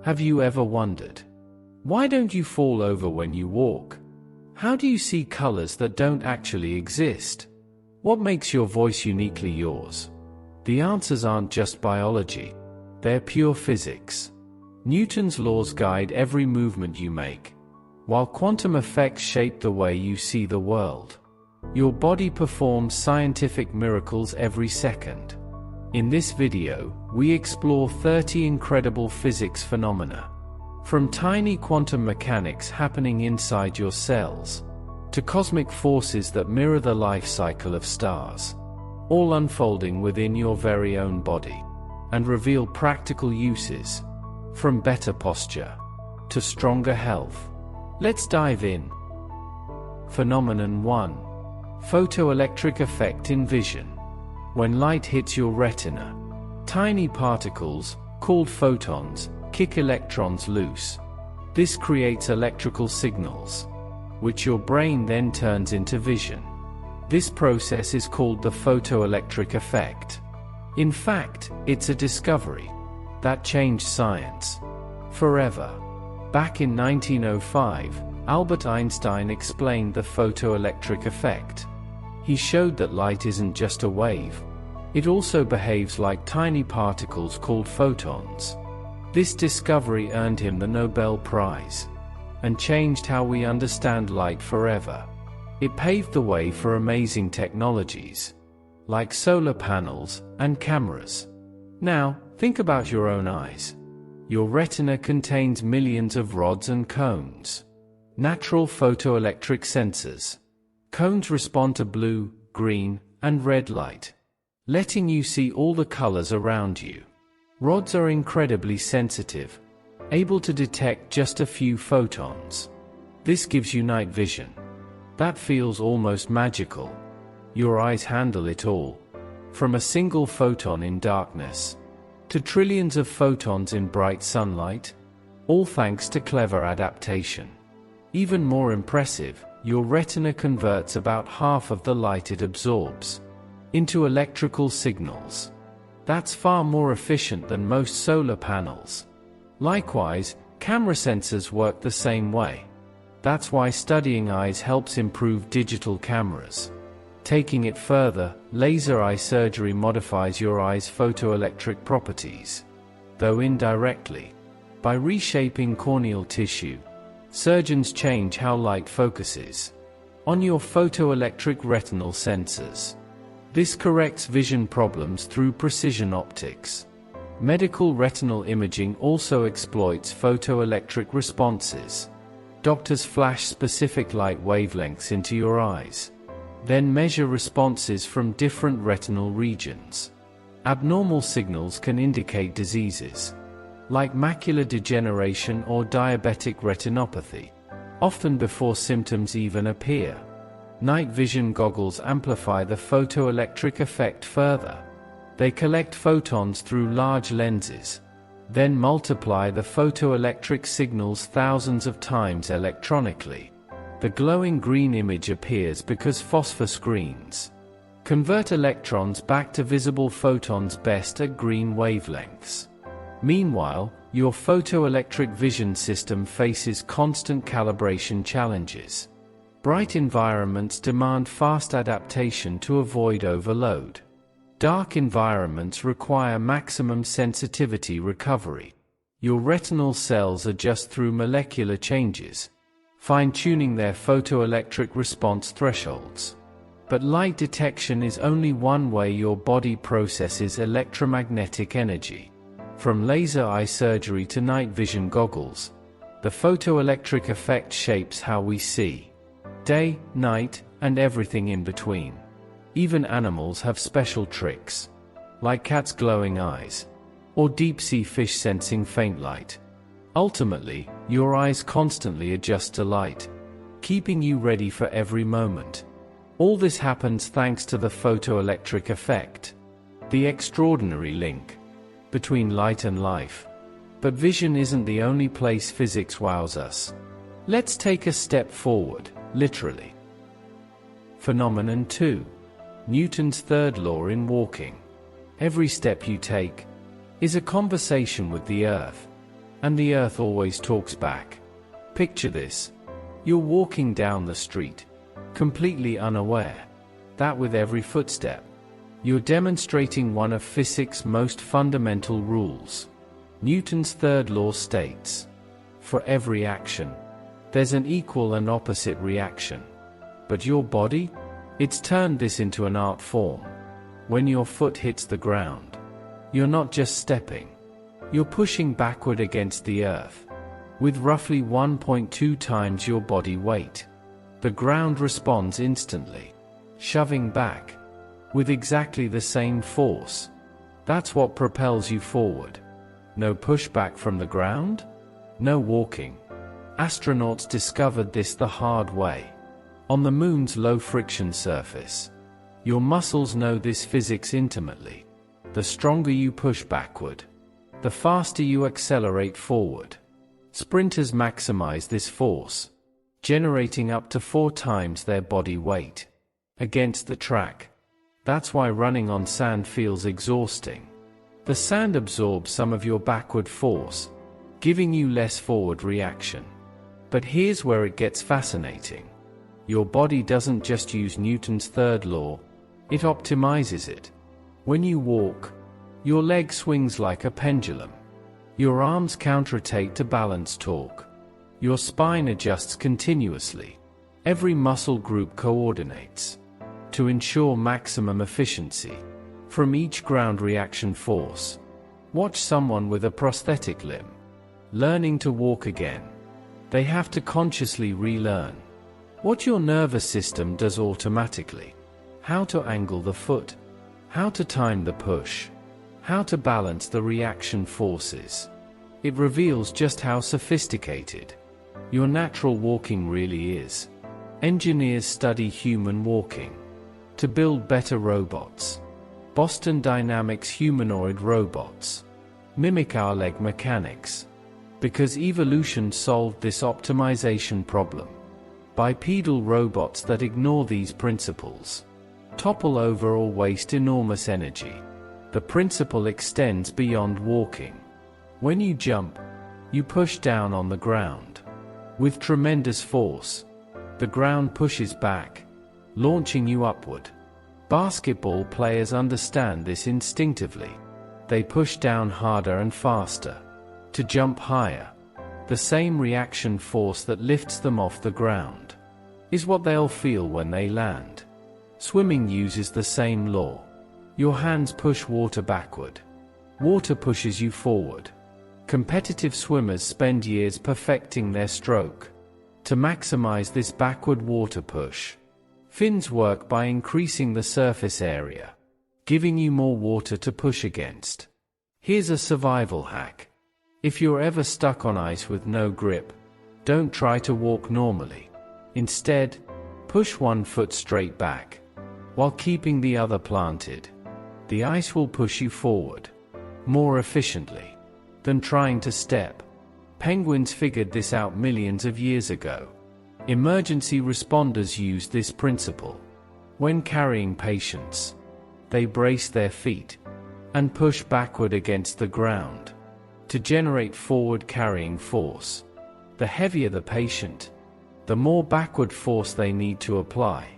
Have you ever wondered? Why don't you fall over when you walk? How do you see colors that don't actually exist? What makes your voice uniquely yours? The answers aren't just biology. They're pure physics. Newton's laws guide every movement you make, while quantum effects shape the way you see the world. Your body performs scientific miracles every second. In this video, we explore 30 incredible physics phenomena. From tiny quantum mechanics happening inside your cells, to cosmic forces that mirror the life cycle of stars, all unfolding within your very own body, and reveal practical uses, from better posture to stronger health. Let's dive in. Phenomenon 1. Photoelectric effect in vision. When light hits your retina, tiny particles, called photons, kick electrons loose. This creates electrical signals, which your brain then turns into vision. This process is called the photoelectric effect. In fact, it's a discovery that changed science forever. Back in 1905, Albert Einstein explained the photoelectric effect. He showed that light isn't just a wave. It also behaves like tiny particles called photons. This discovery earned him the Nobel Prize and changed how we understand light forever. It paved the way for amazing technologies, like solar panels and cameras. Now, think about your own eyes. Your retina contains millions of rods and cones, natural photoelectric sensors. Cones respond to blue, green, and red light, letting you see all the colors around you. Rods are incredibly sensitive, able to detect just a few photons. This gives you night vision. That feels almost magical. Your eyes handle it all, from a single photon in darkness to trillions of photons in bright sunlight, all thanks to clever adaptation. Even more impressive, your retina converts about half of the light it absorbs into electrical signals. That's far more efficient than most solar panels. Likewise, camera sensors work the same way. That's why studying eyes helps improve digital cameras. Taking it further, laser eye surgery modifies your eye's photoelectric properties, though indirectly. By reshaping corneal tissue, surgeons change how light focuses on your photoelectric retinal sensors. This corrects vision problems through precision optics. Medical retinal imaging also exploits photoelectric responses. Doctors flash specific light wavelengths into your eyes, then measure responses from different retinal regions. Abnormal signals can indicate diseases like macular degeneration or diabetic retinopathy, often before symptoms even appear. Night vision goggles amplify the photoelectric effect further. They collect photons through large lenses, then multiply the photoelectric signals thousands of times electronically. The glowing green image appears because phosphor screens convert electrons back to visible photons best at green wavelengths. Meanwhile, your photoelectric vision system faces constant calibration challenges. Bright environments demand fast adaptation to avoid overload. Dark environments require maximum sensitivity recovery. Your retinal cells adjust through molecular changes, fine-tuning their photoelectric response thresholds. But light detection is only one way your body processes electromagnetic energy. From laser eye surgery to night vision goggles, the photoelectric effect shapes how we see. Day, night, and everything in between. Even animals have special tricks, like cats' glowing eyes, or deep-sea fish sensing faint light. Ultimately, your eyes constantly adjust to light, keeping you ready for every moment. All this happens thanks to the photoelectric effect, the extraordinary link between light and life. But vision isn't the only place physics wows us. Let's take a step forward, literally. Phenomenon 2. Newton's third law in walking. Every step you take is a conversation with the earth. And the Earth always talks back. Picture this. You're walking down the street, completely unaware that with every footstep, you're demonstrating one of physics' most fundamental rules. Newton's third law states, for every action, there's an equal and opposite reaction. But your body? It's turned this into an art form. When your foot hits the ground, you're not just stepping. You're pushing backward against the earth, with roughly 1.2 times your body weight. The ground responds instantly, shoving back, with exactly the same force. That's what propels you forward. No pushback from the ground? No walking. Astronauts discovered this the hard way. On the moon's low-friction surface, your muscles know this physics intimately. The stronger you push backward, the faster you accelerate forward. Sprinters maximize this force, generating up to 4 times their body weight against the track. That's why running on sand feels exhausting. The sand absorbs some of your backward force, giving you less forward reaction. But here's where it gets fascinating. Your body doesn't just use Newton's third law, it optimizes it. When you walk, your leg swings like a pendulum. Your arms counterrotate to balance torque. Your spine adjusts continuously. Every muscle group coordinates to ensure maximum efficiency from each ground reaction force. Watch someone with a prosthetic limb learning to walk again. They have to consciously relearn what your nervous system does automatically. How to angle the foot, how to time the push, how to balance the reaction forces. It reveals just how sophisticated your natural walking really is. Engineers study human walking to build better robots. Boston Dynamics humanoid robots mimic our leg mechanics because evolution solved this optimization problem. Bipedal robots that ignore these principles topple over or waste enormous energy. The principle extends beyond walking. When you jump, you push down on the ground with tremendous force. The ground pushes back, launching you upward. Basketball players understand this instinctively. They push down harder and faster to jump higher. The same reaction force that lifts them off the ground is what they'll feel when they land. Swimming uses the same law. Your hands push water backward. Water pushes you forward. Competitive swimmers spend years perfecting their stroke to maximize this backward water push. Fins work by increasing the surface area, giving you more water to push against. Here's a survival hack. If you're ever stuck on ice with no grip, don't try to walk normally. Instead, push one foot straight back, while keeping the other planted. The ice will push you forward more efficiently than trying to step. Penguins figured this out millions of years ago. Emergency responders used this principle. When carrying patients, they brace their feet and push backward against the ground to generate forward carrying force. The heavier the patient, the more backward force they need to apply.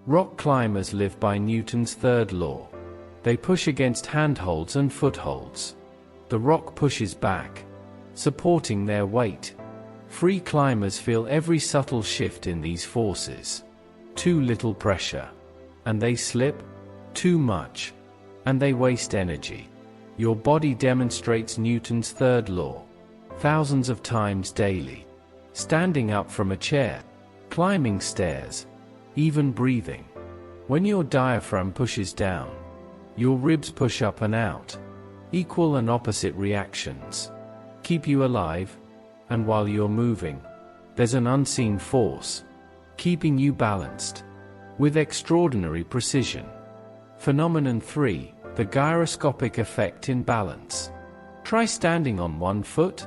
Rock climbers live by Newton's third law. They push against handholds and footholds. The rock pushes back, supporting their weight. Free climbers feel every subtle shift in these forces. Too little pressure, and they slip. Too much, and they waste energy. Your body demonstrates Newton's third law thousands of times daily. Standing up from a chair, climbing stairs, even breathing. When your diaphragm pushes down, your ribs push up and out. Equal and opposite reactions keep you alive, and while you're moving, there's an unseen force keeping you balanced with extraordinary precision. Phenomenon 3. The gyroscopic effect in balance. Try standing on one foot,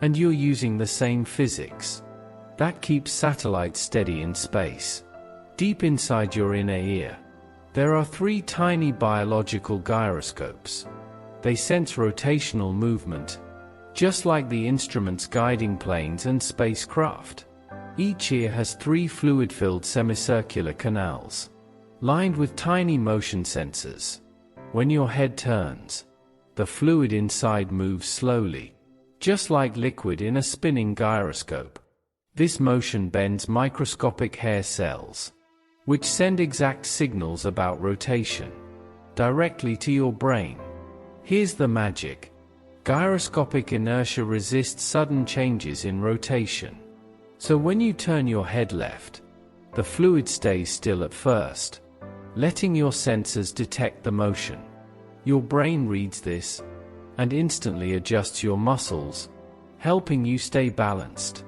and you're using the same physics that keeps satellites steady in space. Deep inside your inner ear, there are 3 tiny biological gyroscopes. They sense rotational movement, just like the instruments guiding planes and spacecraft. Each ear has 3 fluid-filled semicircular canals, lined with tiny motion sensors. When your head turns, the fluid inside moves slowly, just like liquid in a spinning gyroscope. This motion bends microscopic hair cells, which send exact signals about rotation, directly to your brain. Here's the magic. Gyroscopic inertia resists sudden changes in rotation. So when you turn your head left, the fluid stays still at first, letting your sensors detect the motion. Your brain reads this and instantly adjusts your muscles, helping you stay balanced.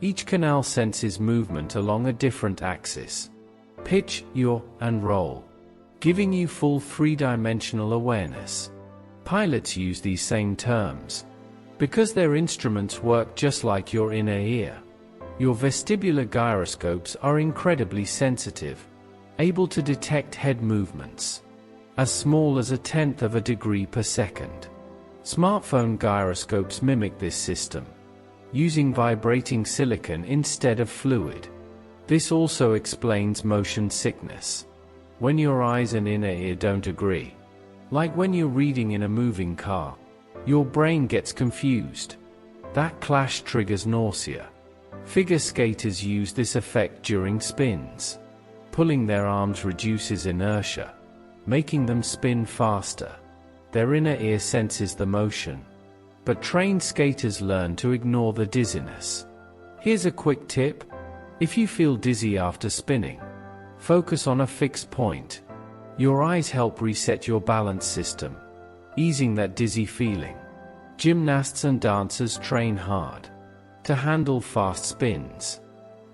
Each canal senses movement along a different axis: pitch, yaw, and roll, giving you full 3-dimensional awareness. Pilots use these same terms because their instruments work just like your inner ear. Your vestibular gyroscopes are incredibly sensitive, able to detect head movements as small as 1/10 of a degree per second. Smartphone gyroscopes mimic this system, using vibrating silicon instead of fluid. This also explains motion sickness, when your eyes and inner ear don't agree. Like when you're reading in a moving car, your brain gets confused. That clash triggers nausea. Figure skaters use this effect during spins. Pulling their arms reduces inertia, making them spin faster. Their inner ear senses the motion, but trained skaters learn to ignore the dizziness. Here's a quick tip. If you feel dizzy after spinning, focus on a fixed point. Your eyes help reset your balance system, easing that dizzy feeling. Gymnasts and dancers train hard to handle fast spins.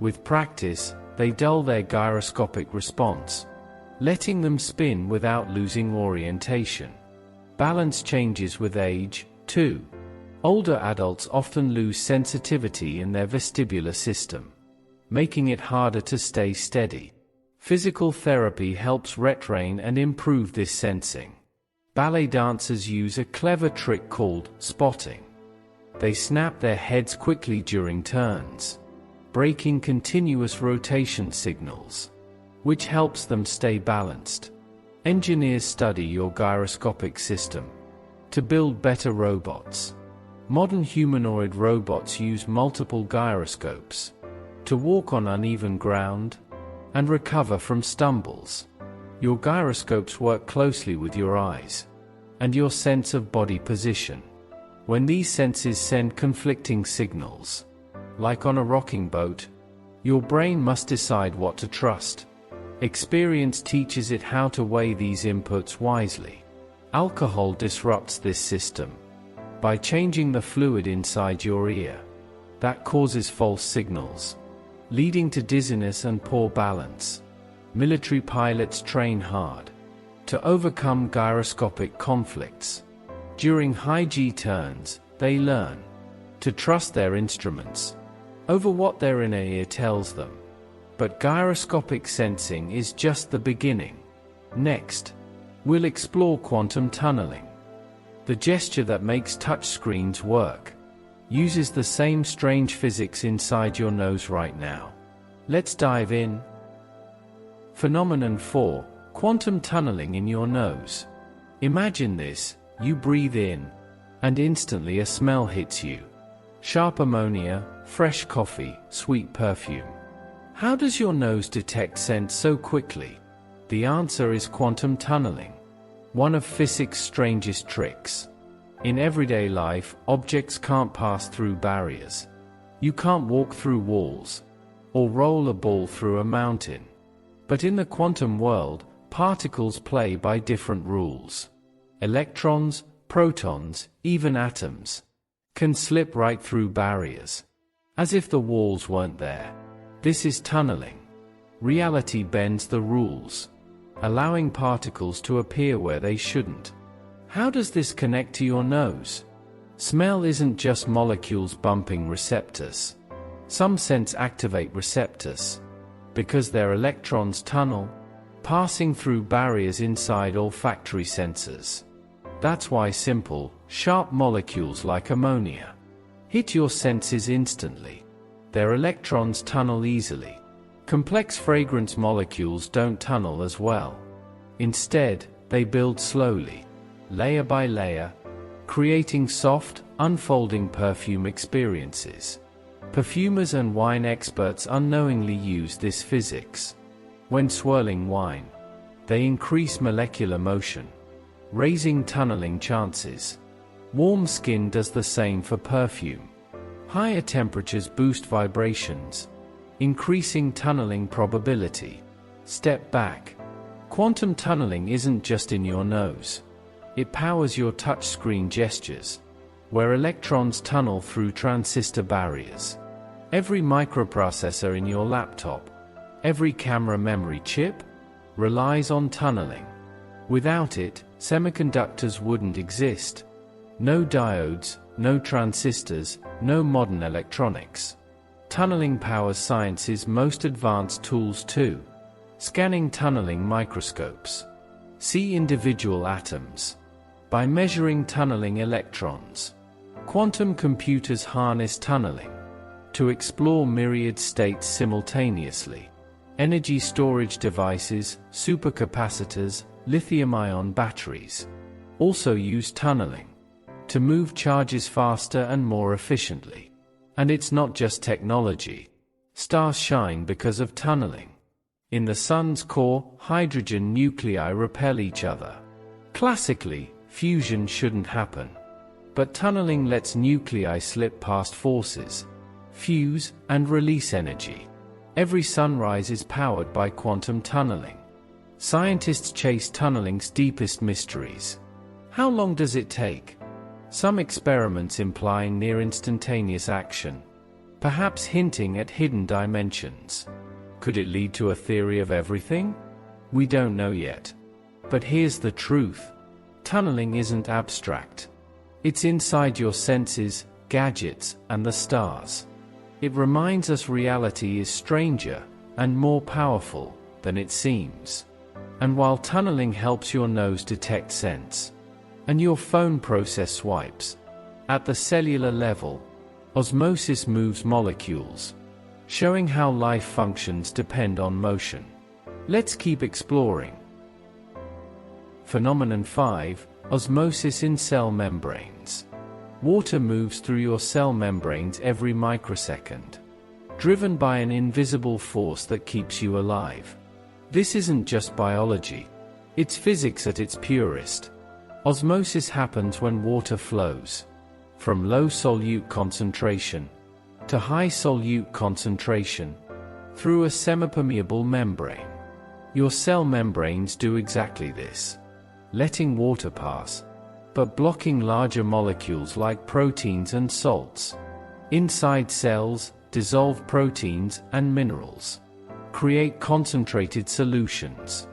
With practice, they dull their gyroscopic response, letting them spin without losing orientation. Balance changes with age, too. Older adults often lose sensitivity in their vestibular system, making it harder to stay steady. Physical therapy helps retrain and improve this sensing. Ballet dancers use a clever trick called spotting. They snap their heads quickly during turns, breaking continuous rotation signals, which helps them stay balanced. Engineers study your gyroscopic system to build better robots. Modern humanoid robots use multiple gyroscopes to walk on uneven ground and recover from stumbles. Your gyroscopes work closely with your eyes and your sense of body position. When these senses send conflicting signals, like on a rocking boat, your brain must decide what to trust. Experience teaches it how to weigh these inputs wisely. Alcohol disrupts this system by changing the fluid inside your ear. That causes false signals, leading to dizziness and poor balance. Military pilots train hard to overcome gyroscopic conflicts. During high G turns, they learn to trust their instruments over what their inner ear tells them. But gyroscopic sensing is just the beginning. Next, we'll explore quantum tunneling. The gesture that makes touchscreens work uses the same strange physics inside your nose right now. Let's dive in. Phenomenon 4. Quantum tunneling in your nose. Imagine this: you breathe in, and instantly a smell hits you. Sharp ammonia, fresh coffee, sweet perfume. How does your nose detect scent so quickly? The answer is quantum tunneling, one of physics' strangest tricks. In everyday life, objects can't pass through barriers. You can't walk through walls or roll a ball through a mountain. But in the quantum world, particles play by different rules. Electrons, protons, even atoms can slip right through barriers, as if the walls weren't there. This is tunneling. Reality bends the rules, allowing particles to appear where they shouldn't. How does this connect to your nose? Smell isn't just molecules bumping receptors. Some scents activate receptors because their electrons tunnel, passing through barriers inside olfactory sensors. That's why simple, sharp molecules like ammonia hit your senses instantly. Their electrons tunnel easily. Complex fragrance molecules don't tunnel as well. Instead, they build slowly, layer by layer, creating soft, unfolding perfume experiences. Perfumers and wine experts unknowingly use this physics. When swirling wine, they increase molecular motion, raising tunneling chances. Warm skin does the same for perfume. Higher temperatures boost vibrations, increasing tunneling probability. Step back. Quantum tunneling isn't just in your nose. It powers your touchscreen gestures, where electrons tunnel through transistor barriers. Every microprocessor in your laptop, every camera memory chip, relies on tunneling. Without it, semiconductors wouldn't exist. No diodes, no transistors, no modern electronics. Tunneling powers science's most advanced tools too. Scanning tunneling microscopes. See individual atoms. By measuring tunneling electrons. Quantum computers harness tunneling to explore myriad states simultaneously. Energy storage devices, supercapacitors, lithium-ion batteries also use tunneling to move charges faster and more efficiently. And it's not just technology. Stars shine because of tunneling. In the sun's core, hydrogen nuclei repel each other. Classically, fusion shouldn't happen. But tunneling lets nuclei slip past forces, fuse, and release energy. Every sunrise is powered by quantum tunneling. Scientists chase tunneling's deepest mysteries. How long does it take? Some experiments imply near-instantaneous action, perhaps hinting at hidden dimensions. Could it lead to a theory of everything? We don't know yet. But here's the truth. Tunneling isn't abstract. It's inside your senses, gadgets, and the stars. It reminds us reality is stranger and more powerful than it seems. And while tunneling helps your nose detect scents, and your phone process swipes, at the cellular level, osmosis moves molecules, showing how life functions depend on motion. Let's keep exploring. Phenomenon 5. Osmosis in cell membranes. Water moves through your cell membranes every microsecond, driven by an invisible force that keeps you alive. This isn't just biology. It's physics at its purest. Osmosis happens when water flows from low solute concentration to high solute concentration through a semipermeable membrane. Your cell membranes do exactly this, letting water pass, but blocking larger molecules like proteins and salts. Inside cells, dissolved proteins and minerals create concentrated solutions.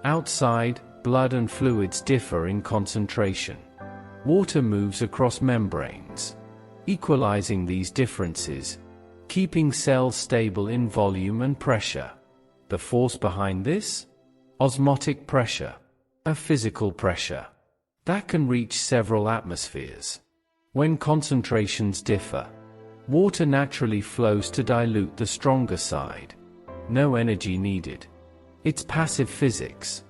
Outside, blood and fluids differ in concentration. Water moves across membranes, equalizing these differences, keeping cells stable in volume and pressure. The force behind this? Osmotic pressure. A physical pressure that can reach several atmospheres. When concentrations differ, water naturally flows to dilute the stronger side. No energy needed. It's passive physics,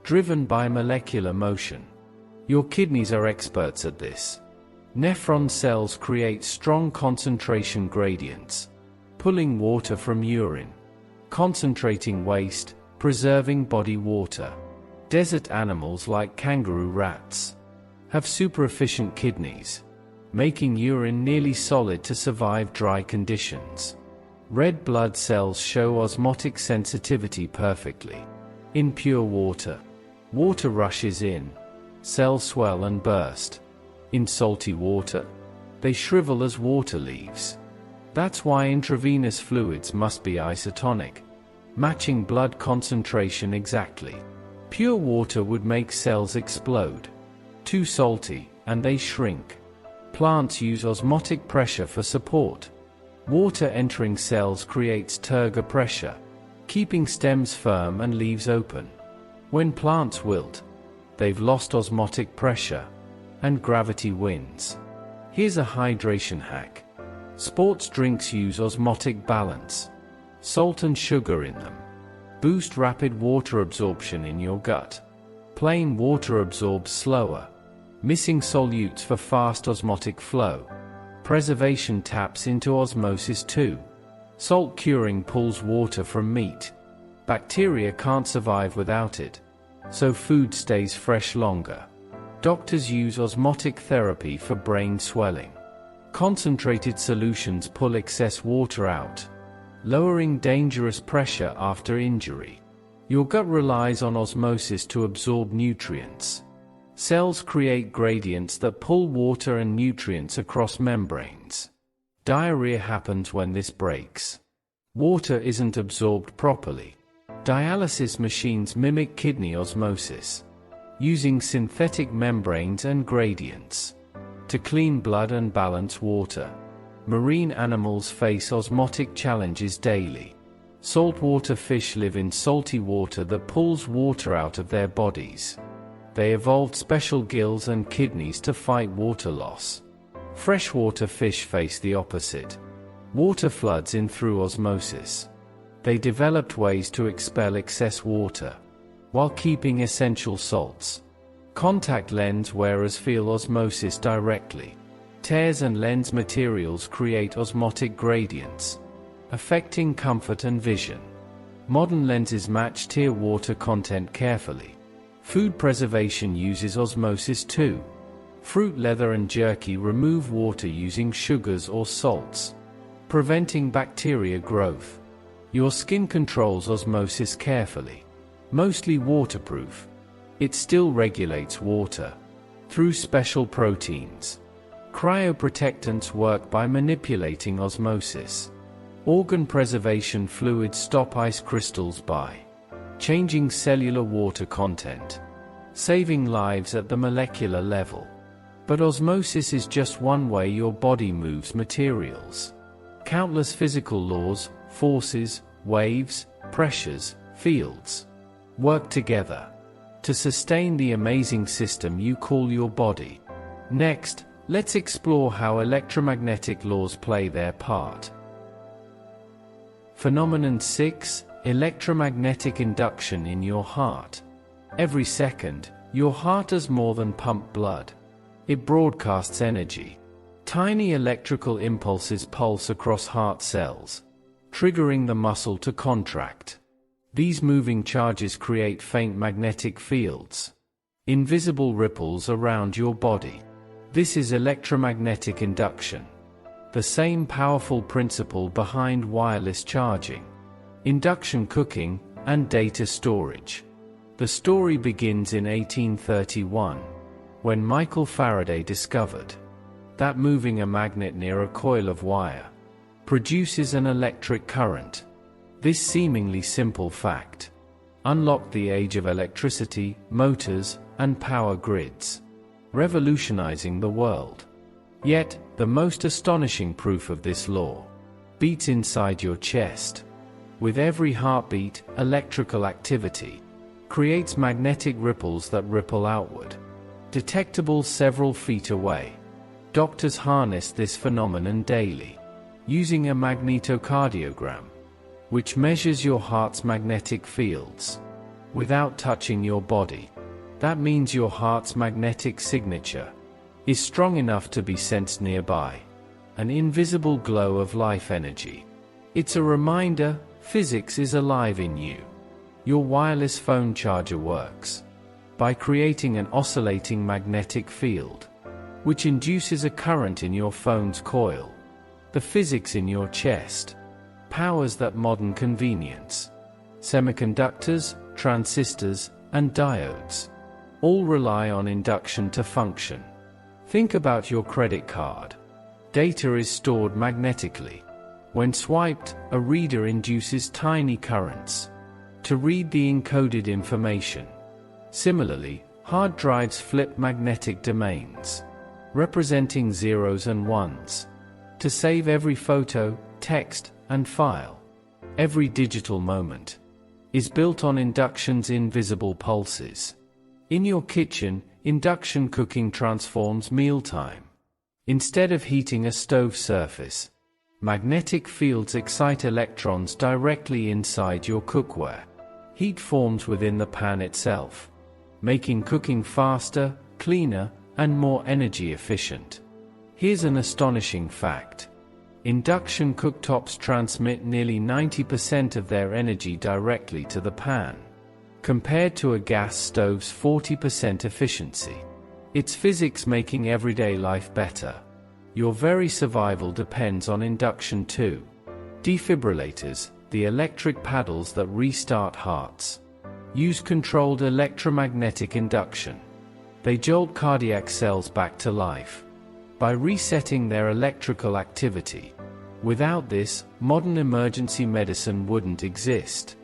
driven by molecular motion. Your kidneys are experts at this. Nephron cells create strong concentration gradients, pulling water from urine, concentrating waste, preserving body water. Desert animals like kangaroo rats have super-efficient kidneys, making urine nearly solid to survive dry conditions. Red blood cells show osmotic sensitivity perfectly. In pure water, water rushes in, cells swell and burst. In salty water, they shrivel as water leaves. That's why intravenous fluids must be isotonic, matching blood concentration exactly. Pure water would make cells explode. Too salty, and they shrink. Plants use osmotic pressure for support. Water entering cells creates turgor pressure, keeping stems firm and leaves open. When plants wilt, they've lost osmotic pressure, and gravity wins. Here's a hydration hack. Sports drinks use osmotic balance. Salt and sugar in them. Boost rapid water absorption in your gut. Plain water absorbs slower. Missing solutes for fast osmotic flow. Preservation taps into osmosis too. Salt curing pulls water from meat. Bacteria can't survive without it, so food stays fresh longer. Doctors use osmotic therapy for brain swelling. Concentrated solutions pull excess water out, lowering dangerous pressure after injury. Your gut relies on osmosis to absorb nutrients. Cells create gradients that pull water and nutrients across membranes. Diarrhea happens when this breaks. Water isn't absorbed properly. Dialysis machines mimic kidney osmosis, using synthetic membranes and gradients to clean blood and balance water. Marine animals face osmotic challenges daily. Saltwater fish live in salty water that pulls water out of their bodies. They evolved special gills and kidneys to fight water loss. Freshwater fish face the opposite. Water floods in through osmosis. They developed ways to expel excess water, while keeping essential salts. Contact lens wearers feel osmosis directly. Tears and lens materials create osmotic gradients, affecting comfort and vision. Modern lenses match tear water content carefully. Food preservation uses osmosis too. Fruit leather and jerky remove water using sugars or salts, preventing bacteria growth. Your skin controls osmosis carefully. Mostly waterproof, it still regulates water through special proteins. Cryoprotectants work by manipulating osmosis. Organ preservation fluids stop ice crystals by changing cellular water content, saving lives at the molecular level. But osmosis is just one way your body moves materials. Countless physical laws, forces, waves, pressures, fields work together to sustain the amazing system you call your body. Next, let's explore how electromagnetic laws play their part. Phenomenon 6. Electromagnetic induction in your heart. Every second, your heart does more than pump blood. It broadcasts energy. Tiny electrical impulses pulse across heart cells, triggering the muscle to contract. These moving charges create faint magnetic fields, invisible ripples around your body. This is electromagnetic induction, the same powerful principle behind wireless charging, induction cooking, and data storage. The story begins in 1831, when Michael Faraday discovered that moving a magnet near a coil of wire produces an electric current. This seemingly simple fact unlocked the age of electricity, motors, and power grids, revolutionizing the world. Yet, the most astonishing proof of this law beats inside your chest. With every heartbeat, electrical activity creates magnetic ripples that ripple outward, detectable several feet away. Doctors harness this phenomenon daily, using a magnetocardiogram, which measures your heart's magnetic fields without touching your body. That means your heart's magnetic signature is strong enough to be sensed nearby, an invisible glow of life energy. It's a reminder, physics is alive in you. Your wireless phone charger works by creating an oscillating magnetic field, which induces a current in your phone's coil. The physics in your chest powers that modern convenience. Semiconductors, transistors, and diodes all rely on induction to function. Think about your credit card. Data is stored magnetically. When swiped, a reader induces tiny currents to read the encoded information. Similarly, hard drives flip magnetic domains, representing zeros and ones, to save every photo, text, and file. Every digital moment is built on induction's invisible pulses. In your kitchen, induction cooking transforms mealtime. Instead of heating a stove surface, magnetic fields excite electrons directly inside your cookware. Heat forms within the pan itself, making cooking faster, cleaner, and more energy efficient. Here's an astonishing fact. Induction cooktops transmit nearly 90% of their energy directly to the pan, compared to a gas stove's 40% efficiency. It's physics making everyday life better. Your very survival depends on induction too. Defibrillators, the electric paddles that restart hearts, use controlled electromagnetic induction. They jolt cardiac cells back to life by resetting their electrical activity. Without this, modern emergency medicine wouldn't exist.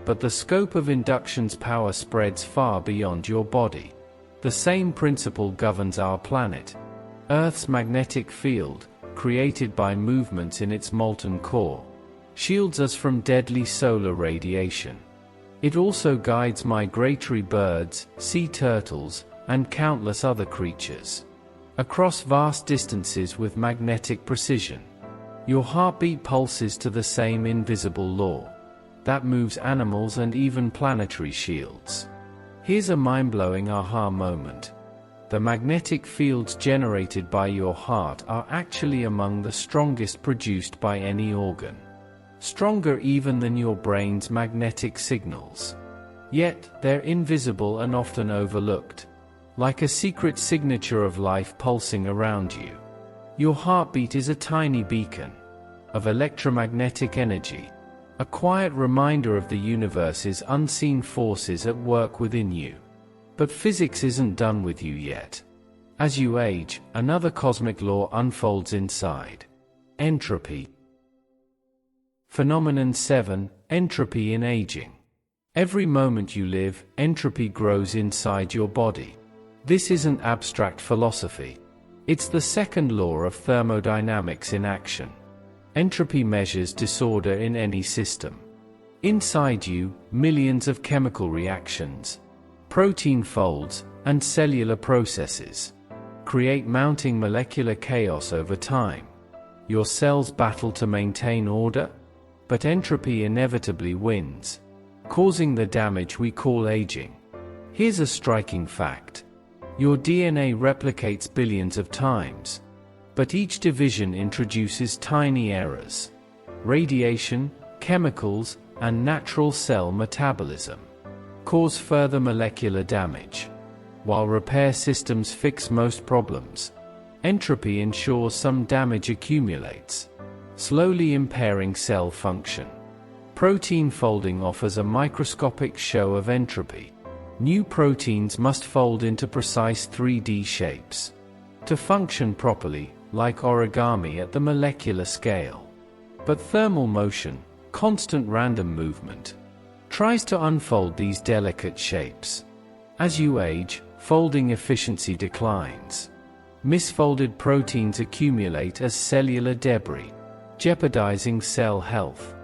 But the scope of induction's power spreads far beyond your body. The same principle governs our planet. Earth's magnetic field, created by movements in its molten core, shields us from deadly solar radiation. It also guides migratory birds, sea turtles, and countless other creatures across vast distances with magnetic precision. Your heartbeat pulses to the same invisible law that moves animals and even planetary shields. Here's a mind-blowing aha moment. The magnetic fields generated by your heart are actually among the strongest produced by any organ. Stronger even than your brain's magnetic signals. Yet, they're invisible and often overlooked. Like a secret signature of life pulsing around you. Your heartbeat is a tiny beacon of electromagnetic energy. A quiet reminder of the universe's unseen forces at work within you. But physics isn't done with you yet. As you age, another cosmic law unfolds inside. Entropy. Phenomenon 7. Entropy in aging. Every moment you live, entropy grows inside your body. This isn't abstract philosophy. It's the second law of thermodynamics in action. Entropy measures disorder in any system. Inside you, millions of chemical reactions, protein folds, and cellular processes create mounting molecular chaos over time. Your cells battle to maintain order, but entropy inevitably wins, causing the damage we call aging. Here's a striking fact. Your DNA replicates billions of times, but each division introduces tiny errors. Radiation, chemicals, and natural cell metabolism cause further molecular damage. While repair systems fix most problems, entropy ensures some damage accumulates, slowly impairing cell function. Protein folding offers a microscopic show of entropy. New proteins must fold into precise 3D shapes to function properly, like origami at the molecular scale. But thermal motion, constant random movement, tries to unfold these delicate shapes. As you age, folding efficiency declines. Misfolded proteins accumulate as cellular debris, jeopardizing cell health.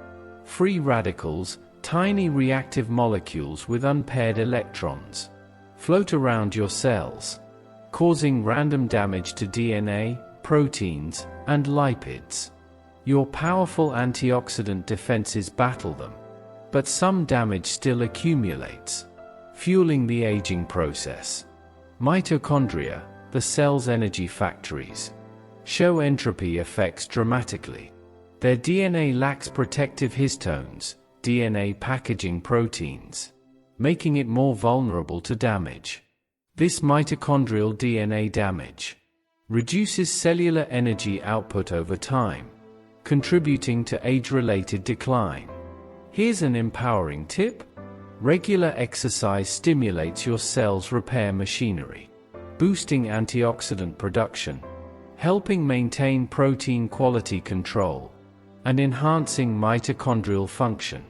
Free radicals, tiny reactive molecules with unpaired electrons, float around your cells, causing random damage to DNA, proteins, and lipids. Your powerful antioxidant defenses battle them, but some damage still accumulates, fueling the aging process. Mitochondria, the cell's energy factories, show entropy effects dramatically. Their DNA lacks protective histones, DNA packaging proteins, making it more vulnerable to damage. This mitochondrial DNA damage reduces cellular energy output over time, contributing to age-related decline. Here's an empowering tip. Regular exercise stimulates your cell's repair machinery, boosting antioxidant production, helping maintain protein quality control, and enhancing mitochondrial function.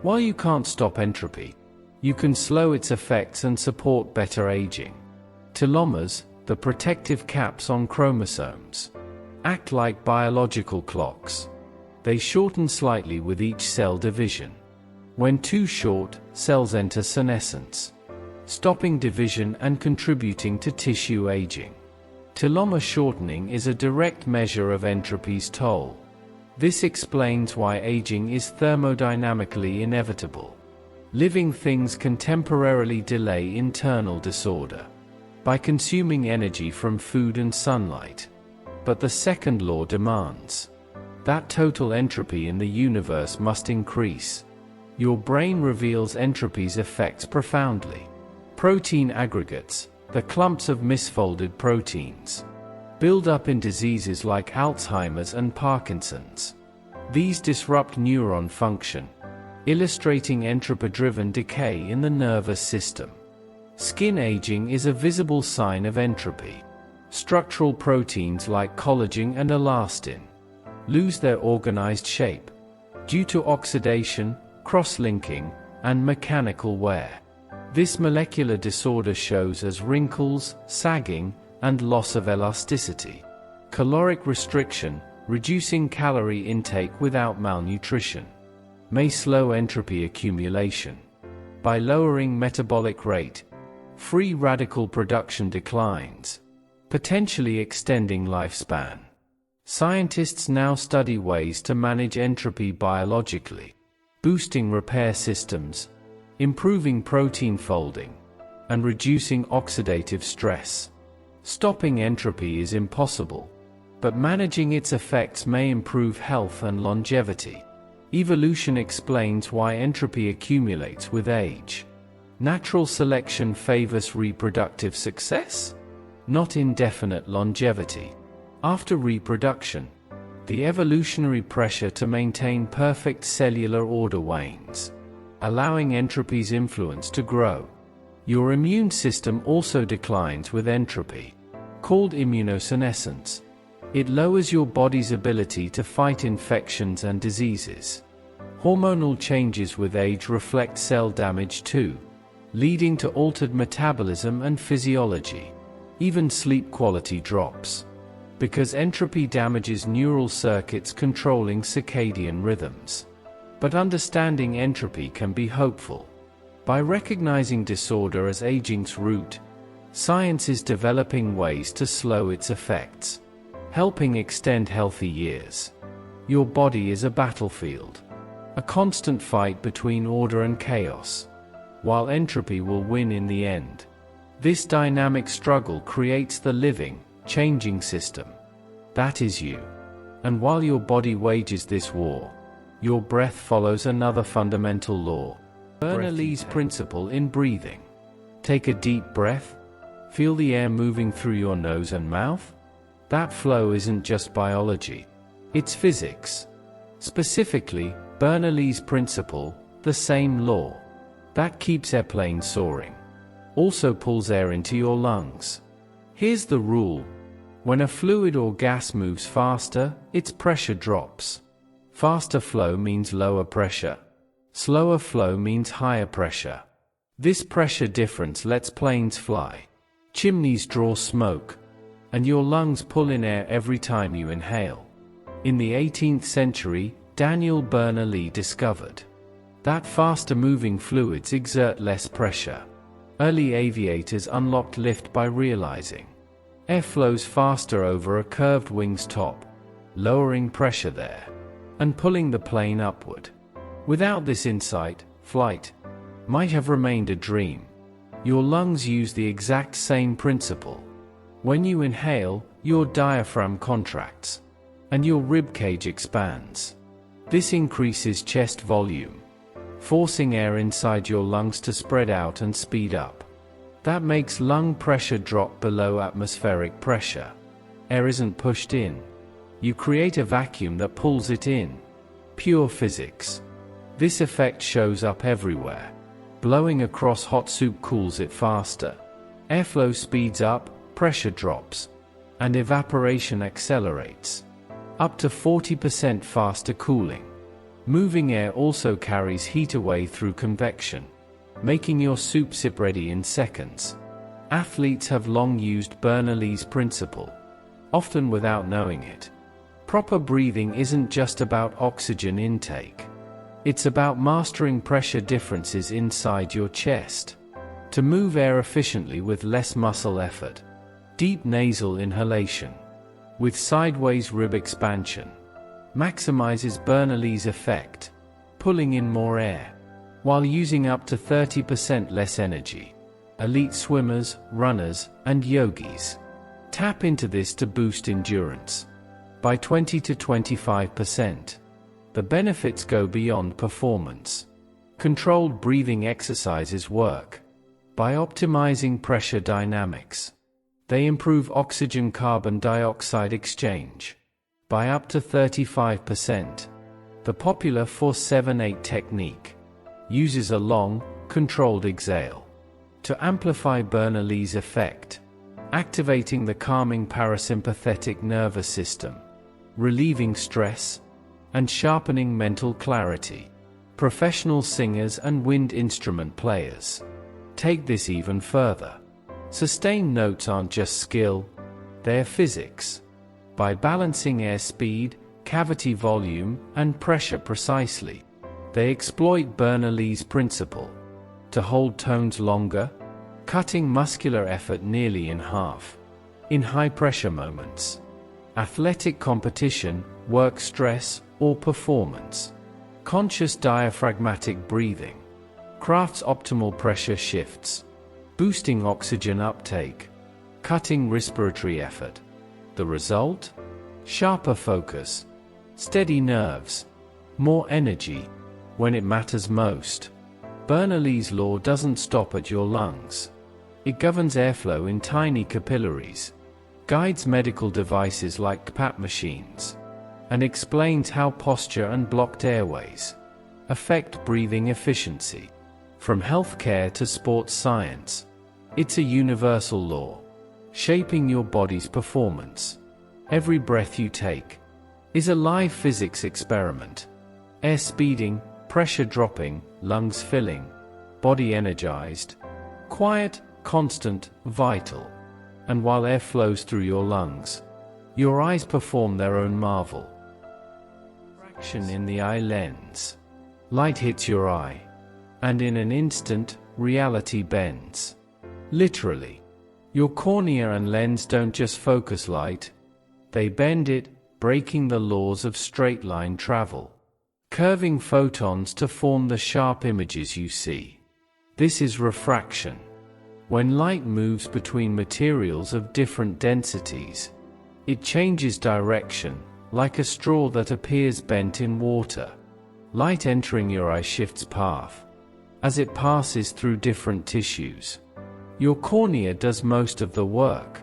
While you can't stop entropy, you can slow its effects and support better aging. Telomeres, the protective caps on chromosomes, act like biological clocks. They shorten slightly with each cell division. When too short, cells enter senescence. stopping division and contributing to tissue aging. Telomere shortening is a direct measure of entropy's toll. This explains why aging is thermodynamically inevitable. Living things can temporarily delay internal disorder by consuming energy from food and sunlight. But the second law demands that total entropy in the universe must increase. Your brain reveals entropy's effects profoundly. Protein aggregates, the clumps of misfolded proteins, build up in diseases like Alzheimer's and Parkinson's. These disrupt neuron function, illustrating entropy-driven decay in the nervous system. Skin aging is a visible sign of entropy. Structural proteins like collagen and elastin lose their organized shape due to oxidation, cross-linking, and mechanical wear. This molecular disorder shows as wrinkles, sagging, and loss of elasticity. Caloric restriction, reducing calorie intake without malnutrition, may slow entropy accumulation. By lowering metabolic rate, free radical production declines, potentially extending lifespan. Scientists now study ways to manage entropy biologically, boosting repair systems, improving protein folding, and reducing oxidative stress. Stopping entropy is impossible, but managing its effects may improve health and longevity. Evolution explains why entropy accumulates with age. Natural selection favors reproductive success, not indefinite longevity. After reproduction, the evolutionary pressure to maintain perfect cellular order wanes, allowing entropy's influence to grow. Your immune system also declines with entropy, called immunosenescence. It lowers your body's ability to fight infections and diseases. Hormonal changes with age reflect cell damage too, leading to altered metabolism and physiology. Even sleep quality drops, because entropy damages neural circuits controlling circadian rhythms. But understanding entropy can be hopeful. By recognizing disorder as aging's root, science is developing ways to slow its effects, helping extend healthy years. Your body is a battlefield, a constant fight between order and chaos, while entropy will win in the end. This dynamic struggle creates the living, changing system. That is you. And while your body wages this war, your breath follows another fundamental law. Bernoulli's principle in breathing. Take a deep breath. Feel the air moving through your nose and mouth. That flow isn't just biology. It's physics. Specifically, Bernoulli's principle, the same law that keeps airplanes soaring, also pulls air into your lungs. Here's the rule. When a fluid or gas moves faster, its pressure drops. Faster flow means lower pressure. Slower flow means higher pressure. This pressure difference lets planes fly. Chimneys draw smoke, and your lungs pull in air every time you inhale. In the 18th century, Daniel Bernoulli discovered that faster-moving fluids exert less pressure. Early aviators unlocked lift by realizing air flows faster over a curved wing's top, lowering pressure there, and pulling the plane upward. Without this insight, flight might have remained a dream. Your lungs use the exact same principle. When you inhale, your diaphragm contracts, and your ribcage expands. This increases chest volume, forcing air inside your lungs to spread out and speed up. That makes lung pressure drop below atmospheric pressure. Air isn't pushed in. You create a vacuum that pulls it in. Pure physics. This effect shows up everywhere. Blowing across hot soup cools it faster. Airflow speeds up, pressure drops, and evaporation accelerates. Up to 40% faster cooling. Moving air also carries heat away through convection, making your soup sip ready in seconds. Athletes have long used Bernoulli's principle, often without knowing it. Proper breathing isn't just about oxygen intake. It's about mastering pressure differences inside your chest. to move air efficiently with less muscle effort. Deep nasal inhalation with sideways rib expansion maximizes Bernoulli's effect, pulling in more air while using up to 30% less energy. Elite swimmers, runners, and yogis tap into this to boost endurance by 20 to 25%. The benefits go beyond performance. Controlled breathing exercises work by optimizing pressure dynamics. They improve oxygen-carbon dioxide exchange by up to 35%. The popular 4-7-8 technique uses a long, controlled exhale to amplify Bernoulli's effect, activating the calming parasympathetic nervous system, relieving stress, and sharpening mental clarity. Professional singers and wind instrument players take this even further. Sustained notes aren't just skill, they're physics. By balancing airspeed, cavity volume, and pressure precisely, they exploit Bernoulli's principle to hold tones longer, cutting muscular effort nearly in half. In high-pressure moments, athletic competition, work stress, or performance, conscious diaphragmatic breathing crafts optimal pressure shifts, boosting oxygen uptake, cutting respiratory effort. The result? Sharper focus, steady nerves, more energy when it matters most. Bernoulli's law doesn't stop at your lungs. It governs airflow in tiny capillaries, guides medical devices like CPAP machines, and explains how posture and blocked airways affect breathing efficiency. From healthcare to sports science, it's a universal law, shaping your body's performance. Every breath you take is a live physics experiment. Air speeding, pressure dropping, lungs filling, body energized, quiet, constant, vital. And while air flows through your lungs, your eyes perform their own marvel. Refraction in the eye lens. Light hits your eye, and in an instant, reality bends. Literally. Your cornea and lens don't just focus light, they bend it, breaking the laws of straight-line travel, curving photons to form the sharp images you see. This is refraction. When light moves between materials of different densities, it changes direction, like a straw that appears bent in water. Light entering your eye shifts path as it passes through different tissues. Your cornea does most of the work.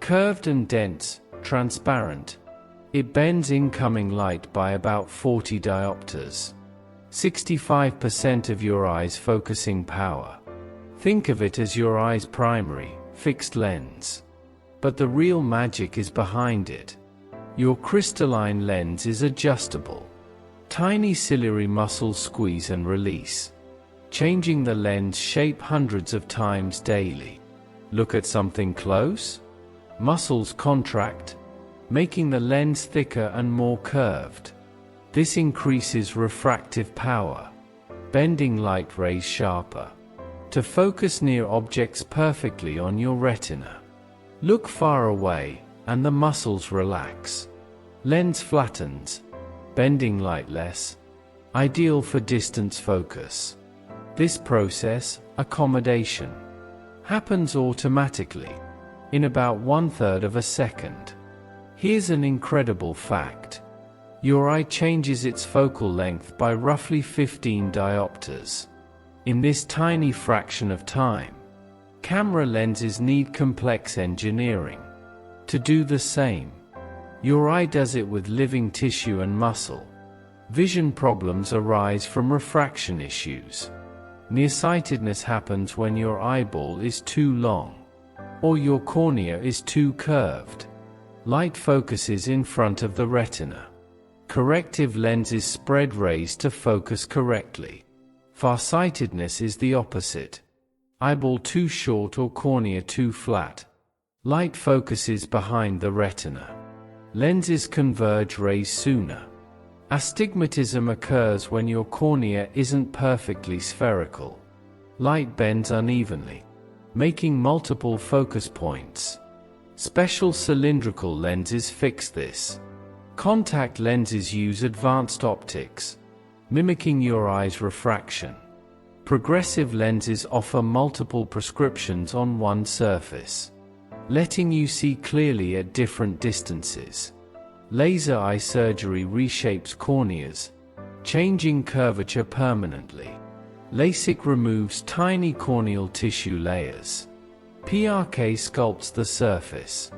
Curved and dense, transparent, it bends incoming light by about 40 diopters. 65% of your eye's focusing power. Think of it as your eye's primary, fixed lens. But the real magic is behind it. Your crystalline lens is adjustable. Tiny ciliary muscles squeeze and release, changing the lens shape hundreds of times daily. Look at something close? Muscles contract, making the lens thicker and more curved. This increases refractive power, bending light rays sharper, to focus near objects perfectly on your retina. Look far away, and the muscles relax. Lens flattens, bending light less, ideal for distance focus. This process, accommodation, happens automatically, in about 1/3 of a second. Here's an incredible fact. Your eye changes its focal length by roughly 15 diopters. In this tiny fraction of time, camera lenses need complex engineering to do the same. Your eye does it with living tissue and muscle. Vision problems arise from refraction issues. Nearsightedness happens when your eyeball is too long, or your cornea is too curved. Light focuses in front of the retina. Corrective lenses spread rays to focus correctly. Farsightedness is the opposite. Eyeball too short or cornea too flat. Light focuses behind the retina. Lenses converge rays sooner. Astigmatism occurs when your cornea isn't perfectly spherical. Light bends unevenly, making multiple focus points. Special cylindrical lenses fix this. Contact lenses use advanced optics, mimicking your eye's refraction. Progressive lenses offer multiple prescriptions on one surface, letting you see clearly at different distances. Laser eye surgery reshapes corneas, changing curvature permanently. LASIK removes tiny corneal tissue layers. PRK sculpts the surface.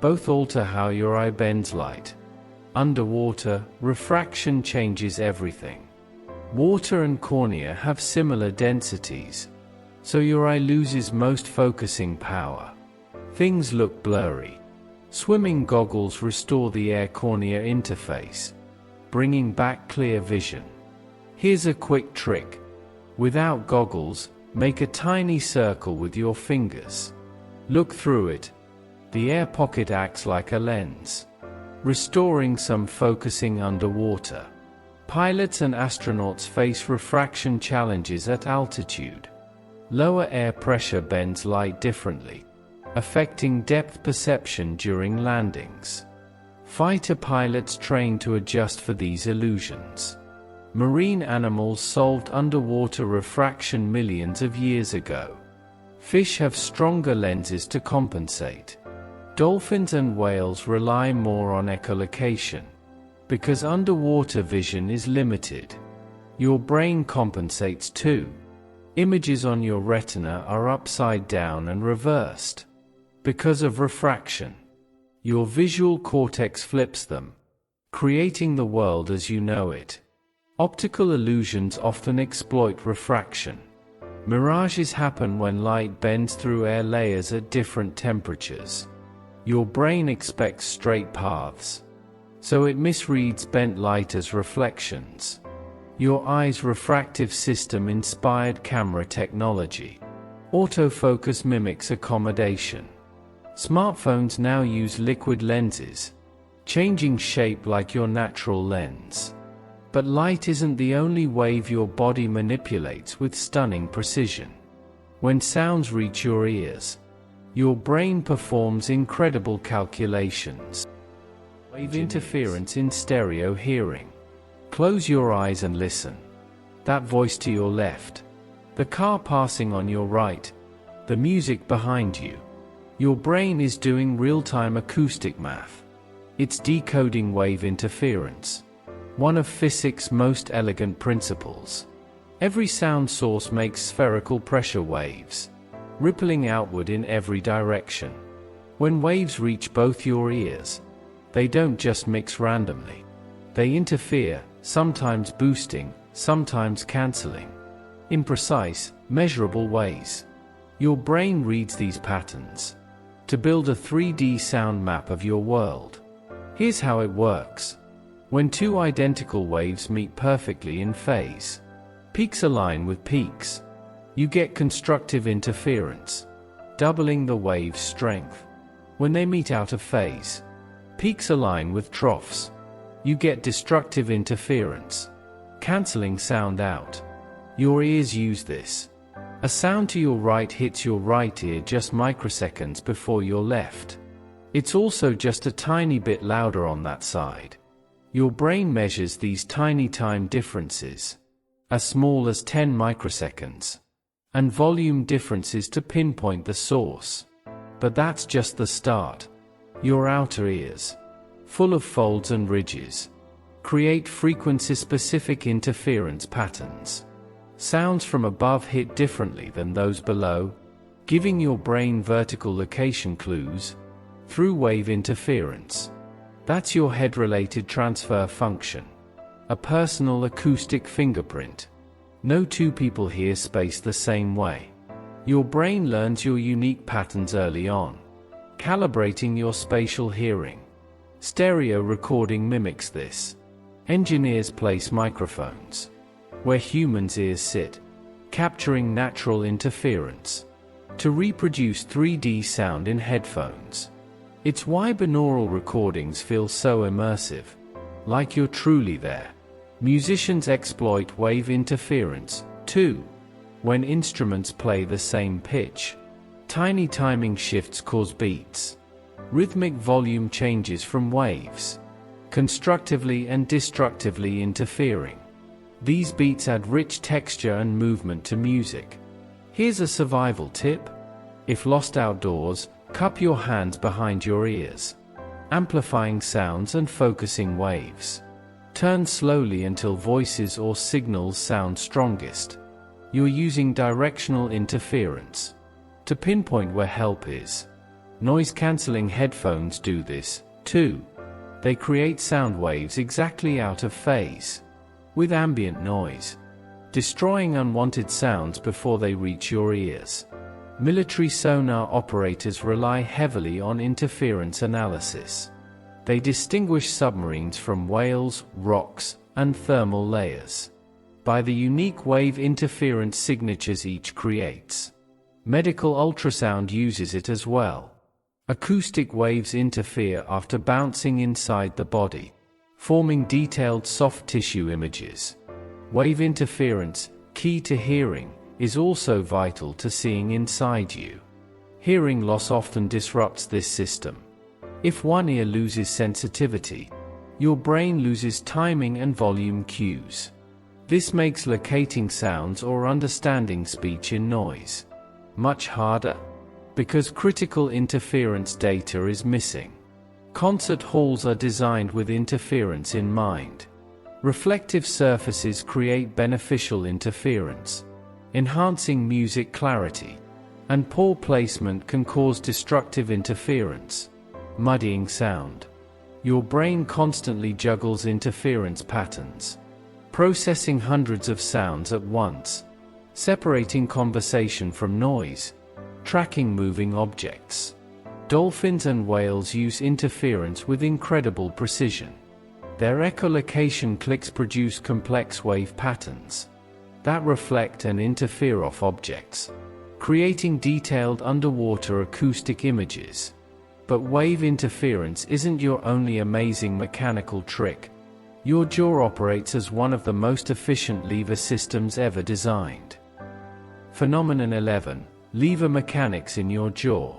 Both alter how your eye bends light. Underwater, refraction changes everything. Water and cornea have similar densities, so your eye loses most focusing power. Things look blurry. Swimming goggles restore the air-cornea interface, bringing back clear vision. Here's a quick trick. Without goggles, make a tiny circle with your fingers. Look through it. The air pocket acts like a lens, restoring some focusing underwater. Pilots and astronauts face refraction challenges at altitude. Lower air pressure bends light differently, affecting depth perception during landings. Fighter pilots train to adjust for these illusions. Marine animals solved underwater refraction millions of years ago. Fish have stronger lenses to compensate. Dolphins and whales rely more on echolocation, because underwater vision is limited. Your brain compensates too. Images on your retina are upside down and reversed, because of refraction. Your visual cortex flips them, creating the world as you know it. Optical illusions often exploit refraction. Mirages happen when light bends through air layers at different temperatures. Your brain expects straight paths, so it misreads bent light as reflections. Your eye's refractive system inspired camera technology. Autofocus mimics accommodation. Smartphones now use liquid lenses, changing shape like your natural lens. But light isn't the only wave your body manipulates with stunning precision. When sounds reach your ears, your brain performs incredible calculations. Wave interference in stereo hearing. Close your eyes and listen. That voice to your left, the car passing on your right, the music behind you. Your brain is doing real-time acoustic math. It's decoding wave interference, one of physics' most elegant principles. Every sound source makes spherical pressure waves, rippling outward in every direction. When waves reach both your ears, they don't just mix randomly. They interfere, sometimes boosting, sometimes cancelling, in precise, measurable ways. Your brain reads these patterns to build a 3D sound map of your world. Here's how it works. When two identical waves meet perfectly in phase, peaks align with peaks, you get constructive interference, doubling the wave's strength. When they meet out of phase, peaks align with troughs, you get destructive interference, cancelling sound out. Your ears use this. A sound to your right hits your right ear just microseconds before your left. It's also just a tiny bit louder on that side. Your brain measures these tiny time differences, as small as 10 microseconds, and volume differences to pinpoint the source. But that's just the start. Your outer ears, full of folds and ridges, create frequency-specific interference patterns. Sounds from above hit differently than those below, giving your brain vertical location clues through wave interference. That's your head-related transfer function, a personal acoustic fingerprint. No two people hear space the same way. Your brain learns your unique patterns early on, calibrating your spatial hearing. Stereo recording mimics this. Engineers place microphones where humans' ears sit, capturing natural interference to reproduce 3D sound in headphones. It's why binaural recordings feel so immersive, like you're truly there. Musicians exploit wave interference, too. when instruments play the same pitch. Tiny timing shifts cause beats. Rhythmic volume changes from waves, constructively and destructively interfering. These beats add rich texture and movement to music. Here's a survival tip. If lost outdoors, cup your hands behind your ears, amplifying sounds and focusing waves. Turn slowly until voices or signals sound strongest. You're using directional interference to pinpoint where help is. Noise-canceling headphones do this, too. They create sound waves exactly out of phase with ambient noise, destroying unwanted sounds before they reach your ears. Military sonar operators rely heavily on interference analysis. They distinguish submarines from whales, rocks, and thermal layers by the unique wave interference signatures each creates. Medical ultrasound uses it as well. Acoustic waves interfere after bouncing inside the body, forming detailed soft tissue images. Wave interference, key to hearing, is also vital to seeing inside you. Hearing loss often disrupts this system. If one ear loses sensitivity, your brain loses timing and volume cues. This makes locating sounds or understanding speech in noise much harder, because critical interference data is missing. Concert halls are designed with interference in mind. Reflective surfaces create beneficial interference, enhancing music clarity, and poor placement can cause destructive interference, muddying sound. Your brain constantly juggles interference patterns, processing hundreds of sounds at once, separating conversation from noise, tracking moving objects. Dolphins and whales use interference with incredible precision. Their echolocation clicks produce complex wave patterns that reflect and interfere off objects, creating detailed underwater acoustic images. But wave interference isn't your only amazing mechanical trick. Your jaw operates as one of the most efficient lever systems ever designed. Phenomenon 11. Lever mechanics in your jaw.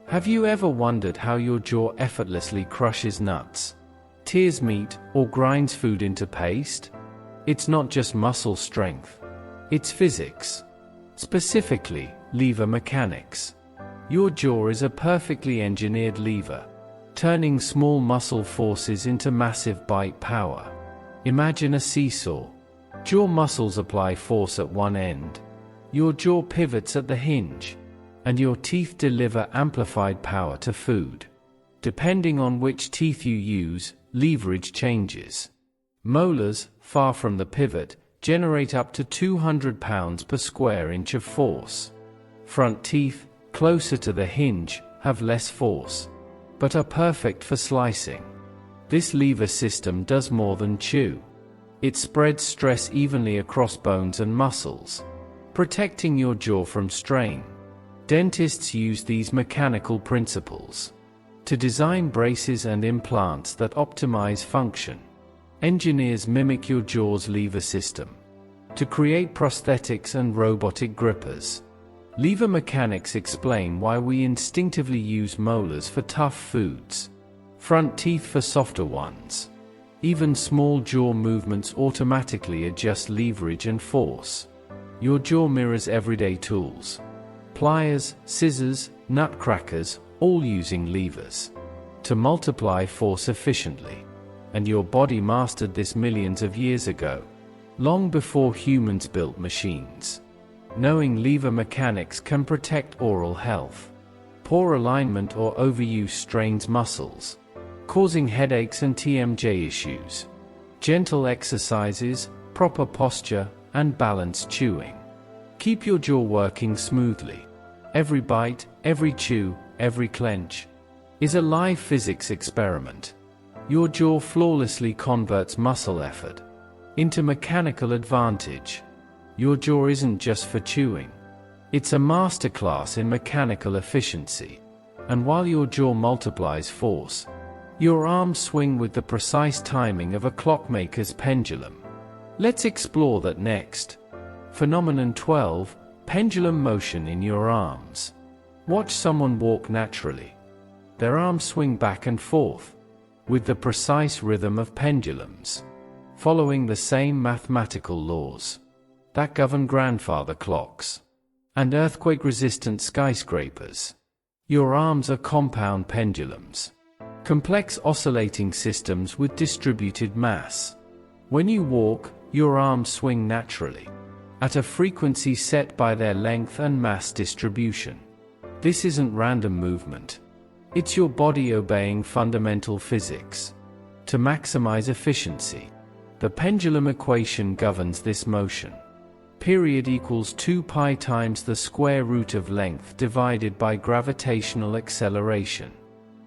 Have you ever wondered how your jaw effortlessly crushes nuts, tears meat, or grinds food into paste? It's not just muscle strength. It's physics. Specifically, lever mechanics. Your jaw is a perfectly engineered lever, turning small muscle forces into massive bite power. Imagine a seesaw. Jaw muscles apply force at one end. Your jaw pivots at the hinge, and your teeth deliver amplified power to food. Depending on which teeth you use, leverage changes. Molars, far from the pivot, generate up to 200 pounds per square inch of force. Front teeth, closer to the hinge, have less force, but are perfect for slicing. This lever system does more than chew. It spreads stress evenly across bones and muscles, protecting your jaw from strain. Dentists use these mechanical principles to design braces and implants that optimize function. Engineers mimic your jaw's lever system to create prosthetics and robotic grippers. Lever mechanics explain why we instinctively use molars for tough foods, front teeth for softer ones. Even small jaw movements automatically adjust leverage and force. Your jaw mirrors everyday tools. Pliers, scissors, nutcrackers, all using levers to multiply force efficiently. And your body mastered this millions of years ago, long before humans built machines. Knowing lever mechanics can protect oral health. Poor alignment or overuse strains muscles, causing headaches and TMJ issues. Gentle exercises, proper posture, and balanced chewing keep your jaw working smoothly. Every bite, every chew, every clench is a live physics experiment. Your jaw flawlessly converts muscle effort into mechanical advantage. Your jaw isn't just for chewing. It's a masterclass in mechanical efficiency. And while your jaw multiplies force, your arms swing with the precise timing of a clockmaker's pendulum. Let's explore that next. Phenomenon 12. Pendulum motion in your arms. Watch someone walk naturally. Their arms swing back and forth, with the precise rhythm of pendulums, following the same mathematical laws that govern grandfather clocks and earthquake-resistant skyscrapers. Your arms are compound pendulums, complex oscillating systems with distributed mass. When you walk, your arms swing naturally, at a frequency set by their length and mass distribution. This isn't random movement. It's your body obeying fundamental physics. To maximize efficiency, the pendulum equation governs this motion. Period equals 2 pi times the square root of length divided by gravitational acceleration.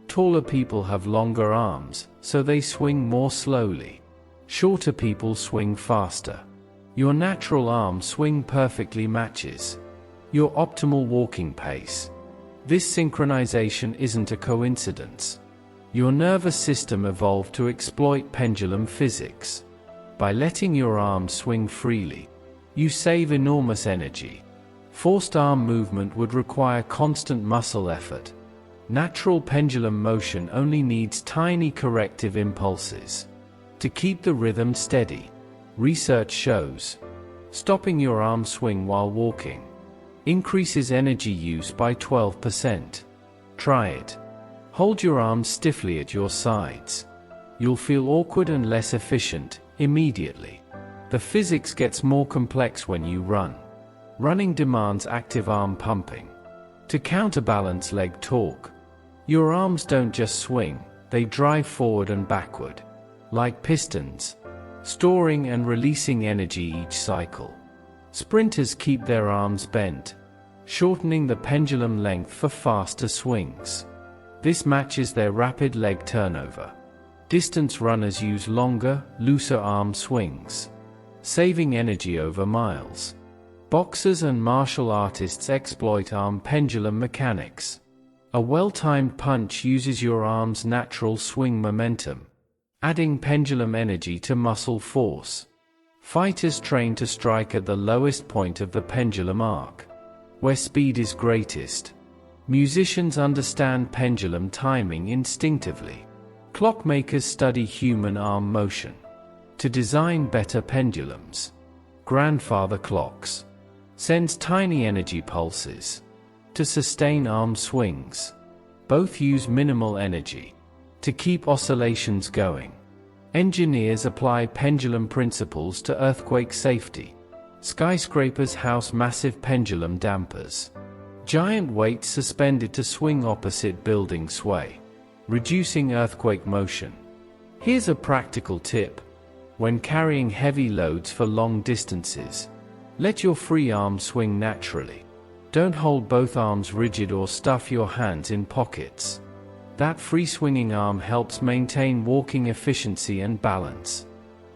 Taller people have longer arms, so they swing more slowly. Shorter people swing faster. Your natural arm swing perfectly matches your optimal walking pace. This synchronization isn't a coincidence. Your nervous system evolved to exploit pendulum physics. By letting your arms swing freely, you save enormous energy. Forced arm movement would require constant muscle effort. Natural pendulum motion only needs tiny corrective impulses to keep the rhythm steady. Research shows stopping your arm swing while walking increases energy use by 12%. Try it. Hold your arms stiffly at your sides. You'll feel awkward and less efficient immediately. The physics gets more complex when you run. Running demands active arm pumping to counterbalance leg torque. Your arms don't just swing, they drive forward and backward, like pistons, storing and releasing energy each cycle. Sprinters keep their arms bent, shortening the pendulum length for faster swings. This matches their rapid leg turnover. Distance runners use longer, looser arm swings, saving energy over miles. Boxers and martial artists exploit arm pendulum mechanics. A well-timed punch uses your arm's natural swing momentum, adding pendulum energy to muscle force. Fighters train to strike at the lowest point of the pendulum arc, where speed is greatest. Musicians understand pendulum timing instinctively. Clockmakers study human arm motion to design better pendulums. Grandfather clocks sends tiny energy pulses to sustain arm swings. Both use minimal energy to keep oscillations going. Engineers apply pendulum principles to earthquake safety. Skyscrapers house massive pendulum dampers. Giant weights suspended to swing opposite building sway, reducing earthquake motion. Here's a practical tip. When carrying heavy loads for long distances, let your free arm swing naturally. Don't hold both arms rigid or stuff your hands in pockets. That free swinging arm helps maintain walking efficiency and balance.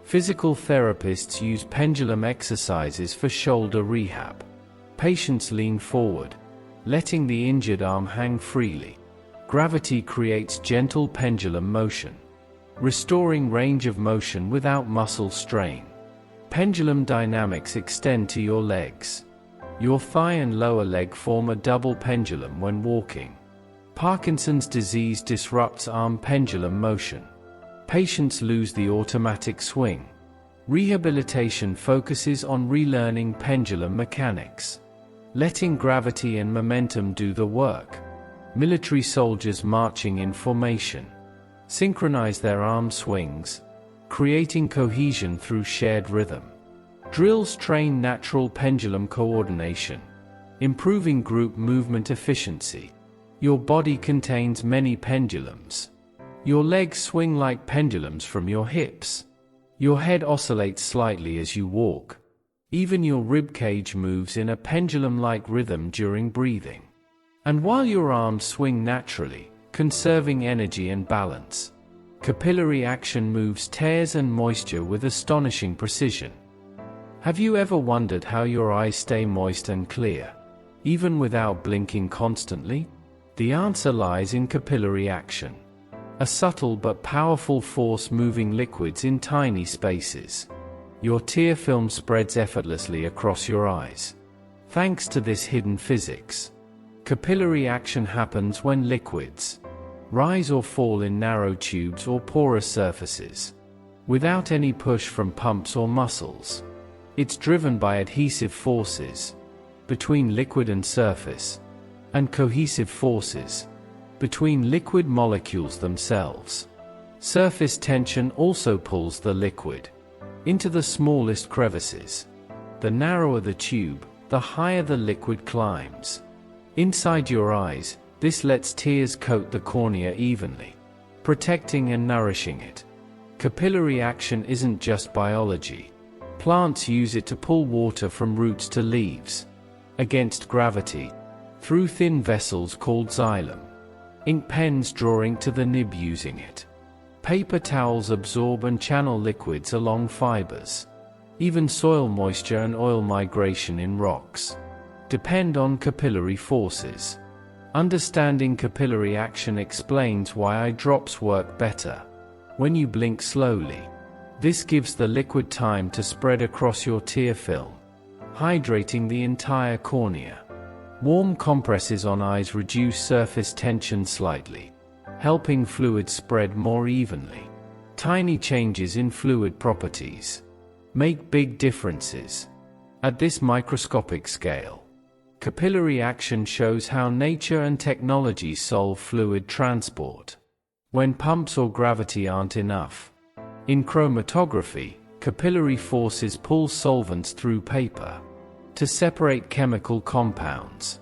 Physical therapists use pendulum exercises for shoulder rehab. Patients lean forward, letting the injured arm hang freely. Gravity creates gentle pendulum motion, restoring range of motion without muscle strain. Pendulum dynamics extend to your legs. Your thigh and lower leg form a double pendulum when walking. Parkinson's disease disrupts arm pendulum motion. Patients lose the automatic swing. Rehabilitation focuses on relearning pendulum mechanics, letting gravity and momentum do the work. Military soldiers marching in formation synchronize their arm swings, creating cohesion through shared rhythm. Drills train natural pendulum coordination, improving group movement efficiency. Your body contains many pendulums. Your legs swing like pendulums from your hips. Your head oscillates slightly as you walk. Even your rib cage moves in a pendulum-like rhythm during breathing. And while your arms swing naturally, conserving energy and balance, capillary action moves tears and moisture with astonishing precision. Have you ever wondered how your eyes stay moist and clear, even without blinking constantly? The answer lies in capillary action, a subtle but powerful force moving liquids in tiny spaces. Your tear film spreads effortlessly across your eyes. Thanks to this hidden physics. Capillary action happens when liquids rise or fall in narrow tubes or porous surfaces, without any push from pumps or muscles. It's driven by adhesive forces between liquid and surface, and cohesive forces between liquid molecules themselves. Surface tension also pulls the liquid into the smallest crevices. The narrower the tube, the higher the liquid climbs inside your eyes. This lets tears coat the cornea evenly, protecting and nourishing it. Capillary action isn't just biology. Plants use it to pull water from roots to leaves against gravity through thin vessels called xylem. Ink pens draw ink to the nib using it. Paper towels absorb and channel liquids along fibers. Even soil moisture and oil migration in rocks depend on capillary forces. Understanding capillary action explains why eye drops work better when you blink slowly. This gives the liquid time to spread across your tear film, hydrating the entire cornea. Warm compresses on eyes reduce surface tension slightly, helping fluid spread more evenly. Tiny changes in fluid properties make big differences. At this microscopic scale, capillary action shows how nature and technology solve fluid transport when pumps or gravity aren't enough. In chromatography, capillary forces pull solvents through paper to separate chemical compounds.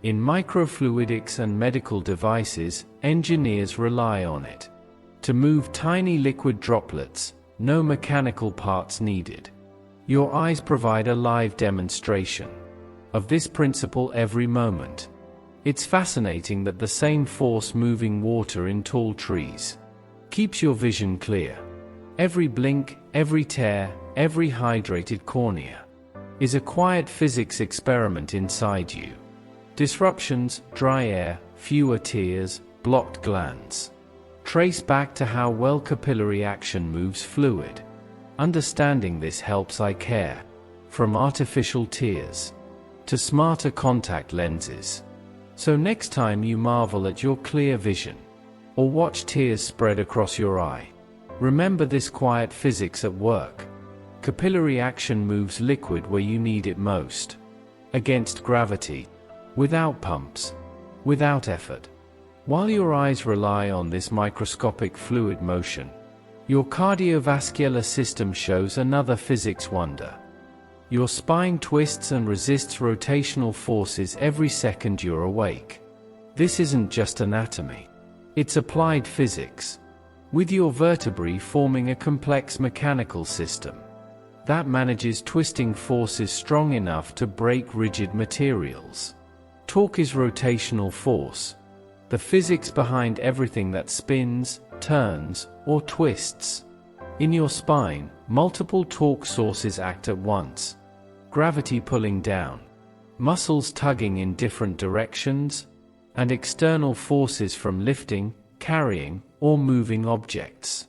In microfluidics and medical devices, engineers rely on it to move tiny liquid droplets, no mechanical parts needed. Your eyes provide a live demonstration of this principle every moment. It's fascinating that the same force moving water in tall trees keeps your vision clear. Every blink, every tear, every hydrated cornea is a quiet physics experiment inside you. Disruptions, dry air, fewer tears, blocked glands trace back to how well capillary action moves fluid. Understanding this helps eye care, from artificial tears to smarter contact lenses. So next time you marvel at your clear vision, or watch tears spread across your eye, remember this quiet physics at work. Capillary action moves liquid where you need it most, against gravity, without pumps, without effort. While your eyes rely on this microscopic fluid motion, your cardiovascular system shows another physics wonder. Your spine twists and resists rotational forces every second you're awake. This isn't just anatomy. It's applied physics, with your vertebrae forming a complex mechanical system that manages twisting forces strong enough to break rigid materials. Torque is rotational force, the physics behind everything that spins, turns, or twists. In your spine, multiple torque sources act at once. Gravity pulling down, muscles tugging in different directions, and external forces from lifting, carrying, or moving objects.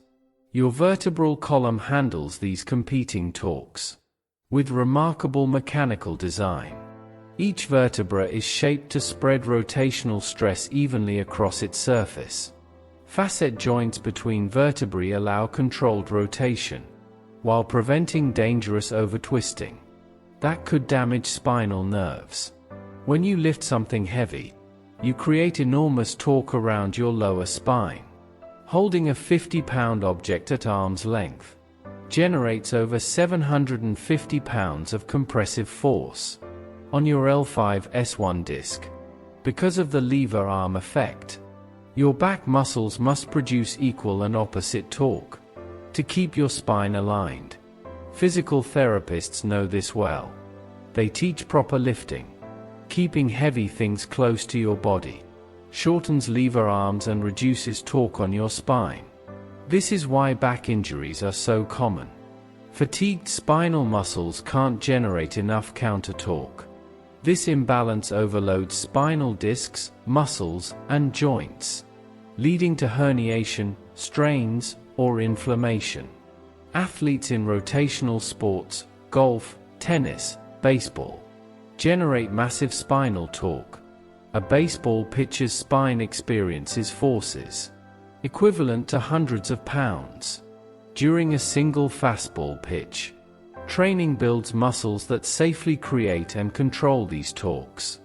Your vertebral column handles these competing torques with remarkable mechanical design. Each vertebra is shaped to spread rotational stress evenly across its surface. Facet joints between vertebrae allow controlled rotation, while preventing dangerous over-twisting that could damage spinal nerves. When you lift something heavy, you create enormous torque around your lower spine. Holding a 50-pound object at arm's length generates over 750 pounds of compressive force on your L5-S1 disc. Because of the lever arm effect, your back muscles must produce equal and opposite torque to keep your spine aligned. Physical therapists know this well. They teach proper lifting. Keeping heavy things close to your body shortens lever arms and reduces torque on your spine. This is why back injuries are so common. Fatigued spinal muscles can't generate enough counter torque. This imbalance overloads spinal discs, muscles, and joints, leading to herniation, strains, or inflammation. Athletes in rotational sports, golf, tennis, baseball, generate massive spinal torque. A baseball pitcher's spine experiences forces equivalent to hundreds of pounds during a single fastball pitch. Training builds muscles that safely create and control these torques.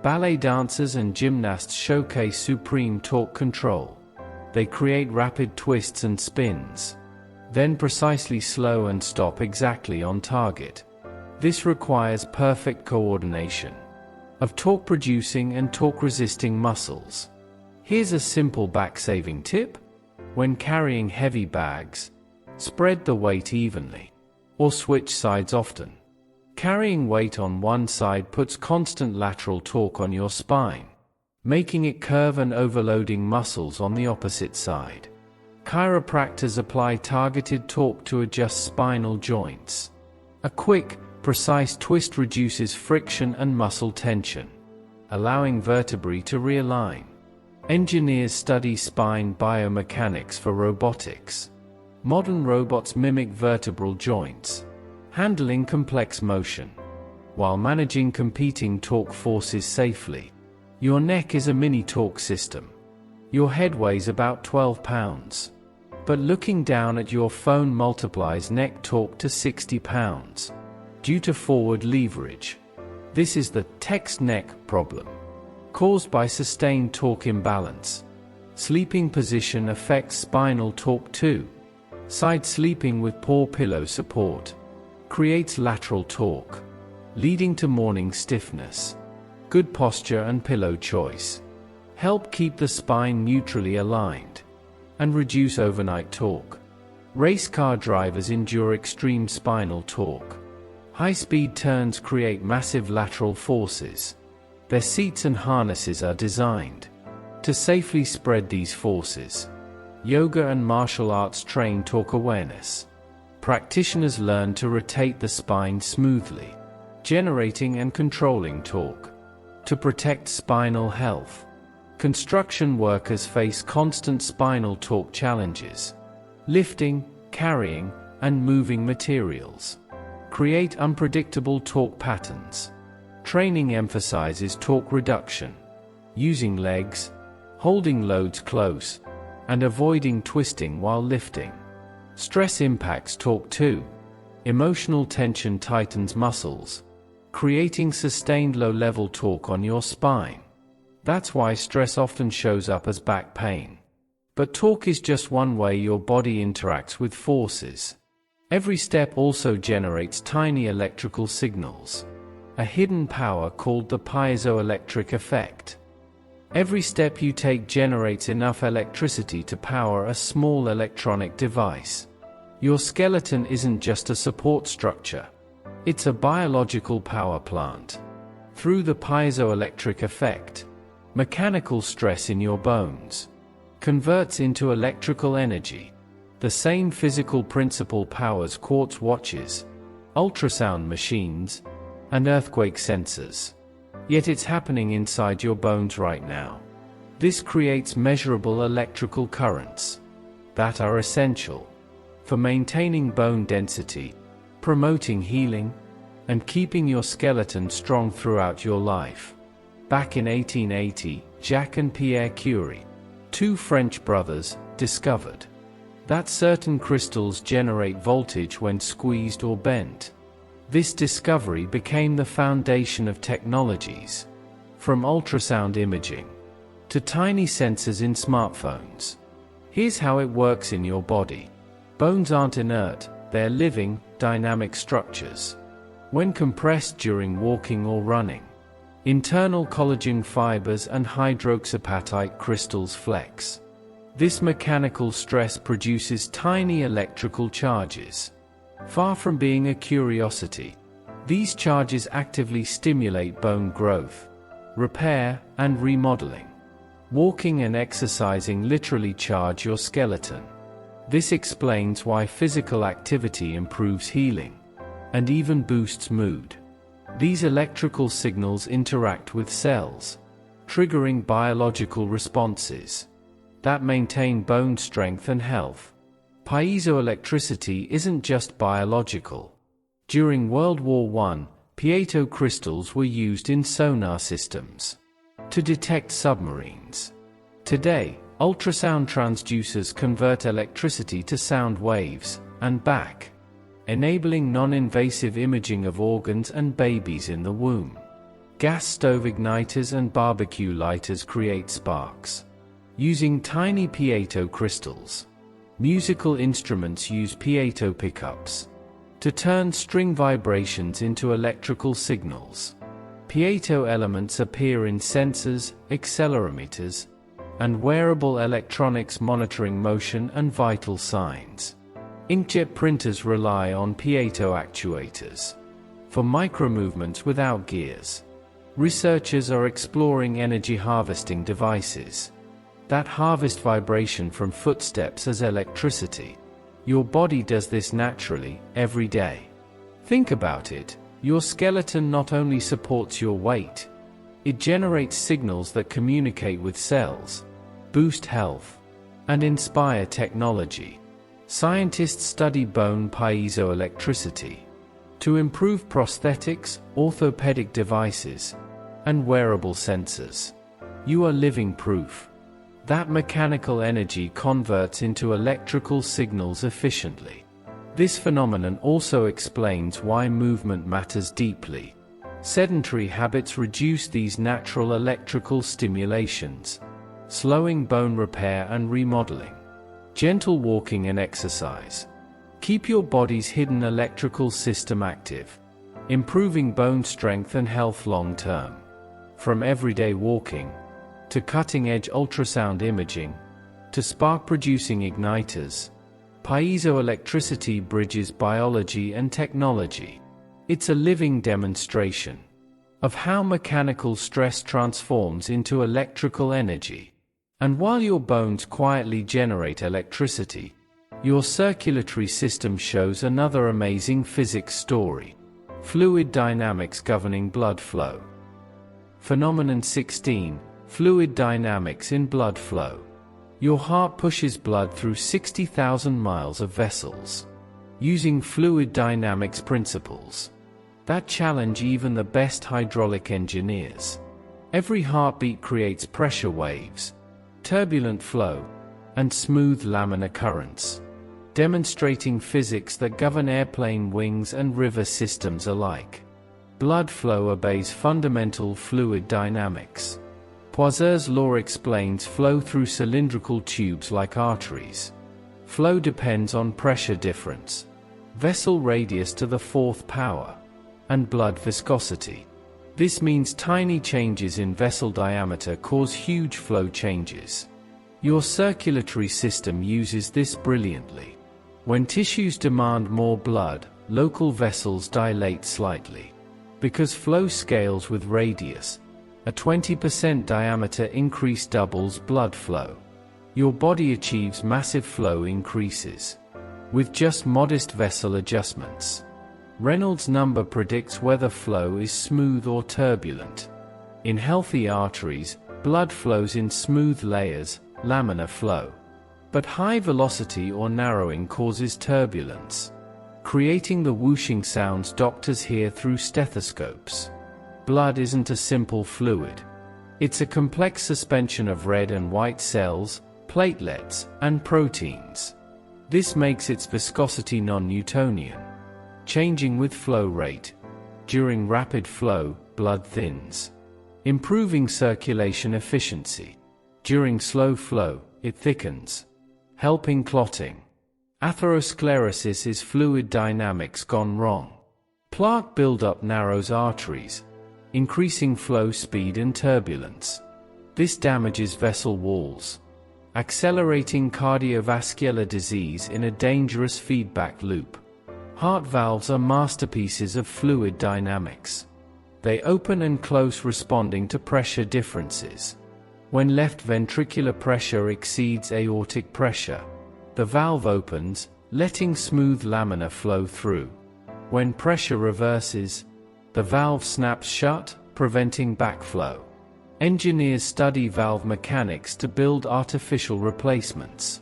Ballet dancers and gymnasts showcase supreme torque control. They create rapid twists and spins, then precisely slow and stop exactly on target. This requires perfect coordination of torque-producing and torque-resisting muscles. Here's a simple back-saving tip. When carrying heavy bags, spread the weight evenly, or switch sides often. Carrying weight on one side puts constant lateral torque on your spine, making it curve and overloading muscles on the opposite side. Chiropractors apply targeted torque to adjust spinal joints. A quick, precise twist reduces friction and muscle tension, allowing vertebrae to realign. Engineers study spine biomechanics for robotics. Modern robots mimic vertebral joints, handling complex motion, while managing competing torque forces safely. Your neck is a mini torque system. Your head weighs about 12 pounds. But looking down at your phone multiplies neck torque to 60 pounds. Due to forward leverage. This is the text neck problem, caused by sustained torque imbalance. Sleeping position affects spinal torque too. Side sleeping with poor pillow support creates lateral torque, leading to morning stiffness. Good posture and pillow choice help keep the spine neutrally aligned and reduce overnight torque. Race car drivers endure extreme spinal torque. High-speed turns create massive lateral forces. Their seats and harnesses are designed to safely spread these forces. Yoga and martial arts train torque awareness. Practitioners learn to rotate the spine smoothly, generating and controlling torque. To protect spinal health, construction workers face constant spinal torque challenges. Lifting, carrying, and moving materials create unpredictable torque patterns. Training emphasizes torque reduction, using legs, holding loads close, and avoiding twisting while lifting. Stress impacts torque too. Emotional tension tightens muscles, creating sustained low-level torque on your spine. That's why stress often shows up as back pain. But torque is just one way your body interacts with forces. Every step also generates tiny electrical signals, a hidden power called the piezoelectric effect. Every step you take generates enough electricity to power a small electronic device. Your skeleton isn't just a support structure. It's a biological power plant. Through the piezoelectric effect, mechanical stress in your bones converts into electrical energy. The same physical principle powers quartz watches, ultrasound machines, and earthquake sensors. Yet it's happening inside your bones right now. This creates measurable electrical currents that are essential for maintaining bone density, promoting healing, and keeping your skeleton strong throughout your life. Back in 1880, Jacques and Pierre Curie, two French brothers, discovered that certain crystals generate voltage when squeezed or bent. This discovery became the foundation of technologies, from ultrasound imaging to tiny sensors in smartphones. Here's how it works in your body. Bones aren't inert, they're living, dynamic structures. When compressed during walking or running, internal collagen fibers and hydroxyapatite crystals flex. This mechanical stress produces tiny electrical charges. Far from being a curiosity, these charges actively stimulate bone growth, repair, and remodeling. Walking and exercising literally charge your skeleton. This explains why physical activity improves healing and even boosts mood. These electrical signals interact with cells, triggering biological responses that maintain bone strength and health. Piezoelectricity isn't just biological. During World War I, piezo crystals were used in sonar systems to detect submarines. Today, ultrasound transducers convert electricity to sound waves, and back, enabling non-invasive imaging of organs and babies in the womb. Gas stove igniters and barbecue lighters create sparks using tiny piezo crystals. Musical instruments use piezo pickups to turn string vibrations into electrical signals. Piezo elements appear in sensors, accelerometers, and wearable electronics monitoring motion and vital signs. Inkjet printers rely on piezo actuators for micromovements without gears. Researchers are exploring energy harvesting devices that harvest vibration from footsteps as electricity. Your body does this naturally, every day. Think about it. Your skeleton not only supports your weight, it generates signals that communicate with cells, boost health, and inspire technology. Scientists study bone piezoelectricity to improve prosthetics, orthopedic devices, and wearable sensors. You are living proof that mechanical energy converts into electrical signals efficiently. This phenomenon also explains why movement matters deeply. Sedentary habits reduce these natural electrical stimulations, slowing bone repair and remodeling. Gentle walking and exercise keep your body's hidden electrical system active, improving bone strength and health long term. From everyday walking to cutting-edge ultrasound imaging, to spark-producing igniters, piezoelectricity bridges biology and technology. It's a living demonstration of how mechanical stress transforms into electrical energy. And while your bones quietly generate electricity, your circulatory system shows another amazing physics story: fluid dynamics governing blood flow. Phenomenon 16. Fluid dynamics in blood flow. Your heart pushes blood through 60,000 miles of vessels using fluid dynamics principles that challenge even the best hydraulic engineers. Every heartbeat creates pressure waves, turbulent flow, and smooth laminar currents, demonstrating physics that govern airplane wings and river systems alike. Blood flow obeys fundamental fluid dynamics. Poiseuille's law explains flow through cylindrical tubes like arteries. Flow depends on pressure difference, vessel radius to the fourth power, and blood viscosity. This means tiny changes in vessel diameter cause huge flow changes. Your circulatory system uses this brilliantly. When tissues demand more blood, local vessels dilate slightly. Because flow scales with radius, a 20% diameter increase doubles blood flow. Your body achieves massive flow increases with just modest vessel adjustments. Reynolds number predicts whether flow is smooth or turbulent. In healthy arteries, blood flows in smooth layers, laminar flow. But high velocity or narrowing causes turbulence, creating the whooshing sounds doctors hear through stethoscopes. Blood isn't a simple fluid. It's a complex suspension of red and white cells, platelets, and proteins. This makes its viscosity non-Newtonian, changing with flow rate. During rapid flow, blood thins, improving circulation efficiency. During slow flow, it thickens, helping clotting. Atherosclerosis is fluid dynamics gone wrong. Plaque buildup narrows arteries, increasing flow speed and turbulence. This damages vessel walls, accelerating cardiovascular disease in a dangerous feedback loop. Heart valves are masterpieces of fluid dynamics. They open and close responding to pressure differences. When left ventricular pressure exceeds aortic pressure, the valve opens, letting smooth laminar flow through. When pressure reverses, the valve snaps shut, preventing backflow. Engineers study valve mechanics to build artificial replacements.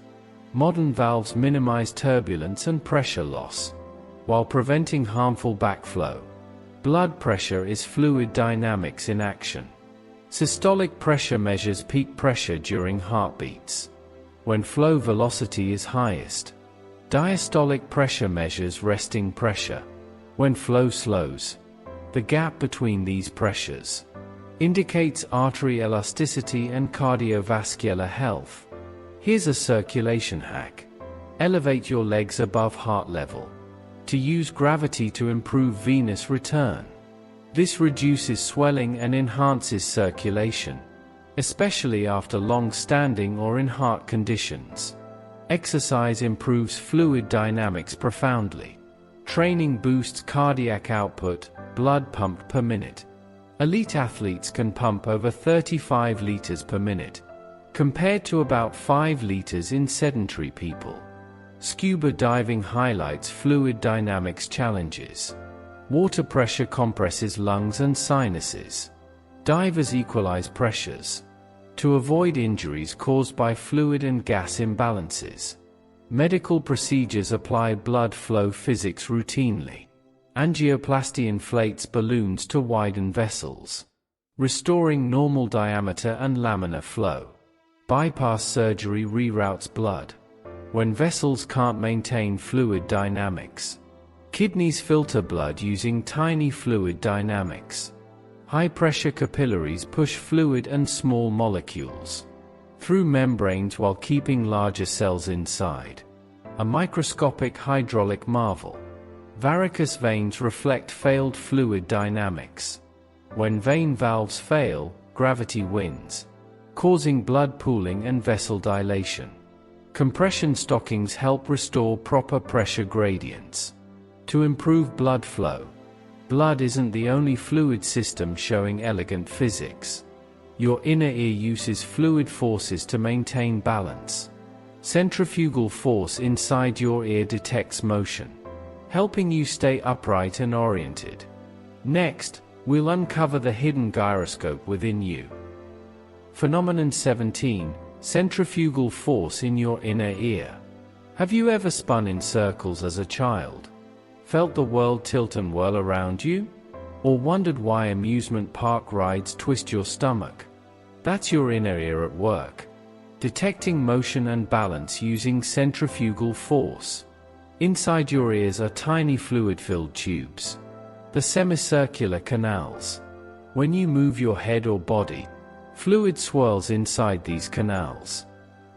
Modern valves minimize turbulence and pressure loss, while preventing harmful backflow. Blood pressure is fluid dynamics in action. Systolic pressure measures peak pressure during heartbeats, when flow velocity is highest. Diastolic pressure measures resting pressure, when flow slows. The gap between these pressures indicates artery elasticity and cardiovascular health. Here's a circulation hack. Elevate your legs above heart level. To use gravity to improve venous return. This reduces swelling and enhances circulation, especially after long-standing or in heart conditions. Exercise improves fluid dynamics profoundly. Training boosts cardiac output, blood pumped per minute. Elite athletes can pump over 35 liters per minute, compared to about 5 liters in sedentary people. Scuba diving highlights fluid dynamics challenges. Water pressure compresses lungs and sinuses. Divers equalize pressures to avoid injuries caused by fluid and gas imbalances. Medical procedures apply blood flow physics routinely. Angioplasty inflates balloons to widen vessels, restoring normal diameter and laminar flow. Bypass surgery reroutes blood when vessels can't maintain fluid dynamics. Kidneys filter blood using tiny fluid dynamics. High-pressure capillaries push fluid and small molecules through membranes while keeping larger cells inside. A microscopic hydraulic marvel. Varicose veins reflect failed fluid dynamics. When vein valves fail, gravity wins, causing blood pooling and vessel dilation. Compression stockings help restore proper pressure gradients to improve blood flow. Blood isn't the only fluid system showing elegant physics. Your inner ear uses fluid forces to maintain balance. Centrifugal force inside your ear detects motion, helping you stay upright and oriented. Next, we'll uncover the hidden gyroscope within you. Phenomenon 17. Centrifugal force in your inner ear. Have you ever spun in circles as a child? Felt the world tilt and whirl around you? Or wondered why amusement park rides twist your stomach? That's your inner ear at work, detecting motion and balance using centrifugal force. Inside your ears are tiny fluid-filled tubes, the semicircular canals. When you move your head or body, fluid swirls inside these canals.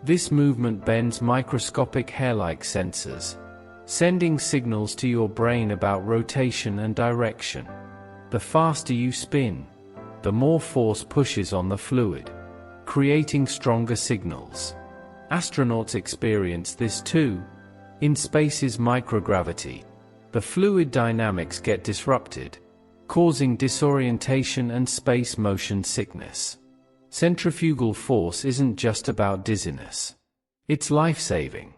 This movement bends microscopic hair-like sensors, sending signals to your brain about rotation and direction. The faster you spin, the more force pushes on the fluid, creating stronger signals. Astronauts experience this too. In space's microgravity, the fluid dynamics get disrupted, causing disorientation and space motion sickness. Centrifugal force isn't just about dizziness. It's life-saving.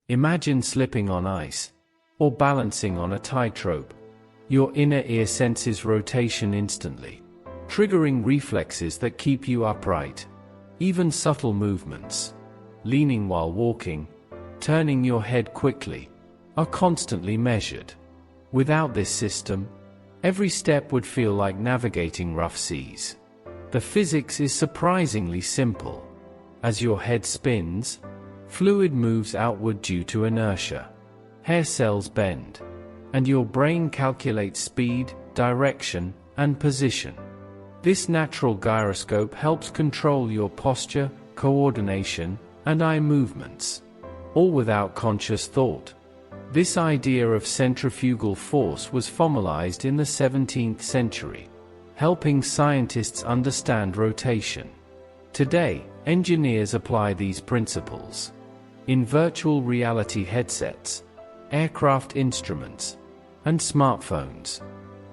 Imagine slipping on ice, or balancing on a tightrope. Your inner ear senses rotation instantly, triggering reflexes that keep you upright. Even subtle movements, leaning while walking, turning your head quickly, are constantly measured. Without this system, every step would feel like navigating rough seas. The physics is surprisingly simple. As your head spins, fluid moves outward due to inertia. Hair cells bend, and your brain calculates speed, direction, and position. This natural gyroscope helps control your posture, coordination, and eye movements, all without conscious thought. This idea of centrifugal force was formalized in the 17th century, helping scientists understand rotation. Today, engineers apply these principles in virtual reality headsets, aircraft instruments, and smartphones.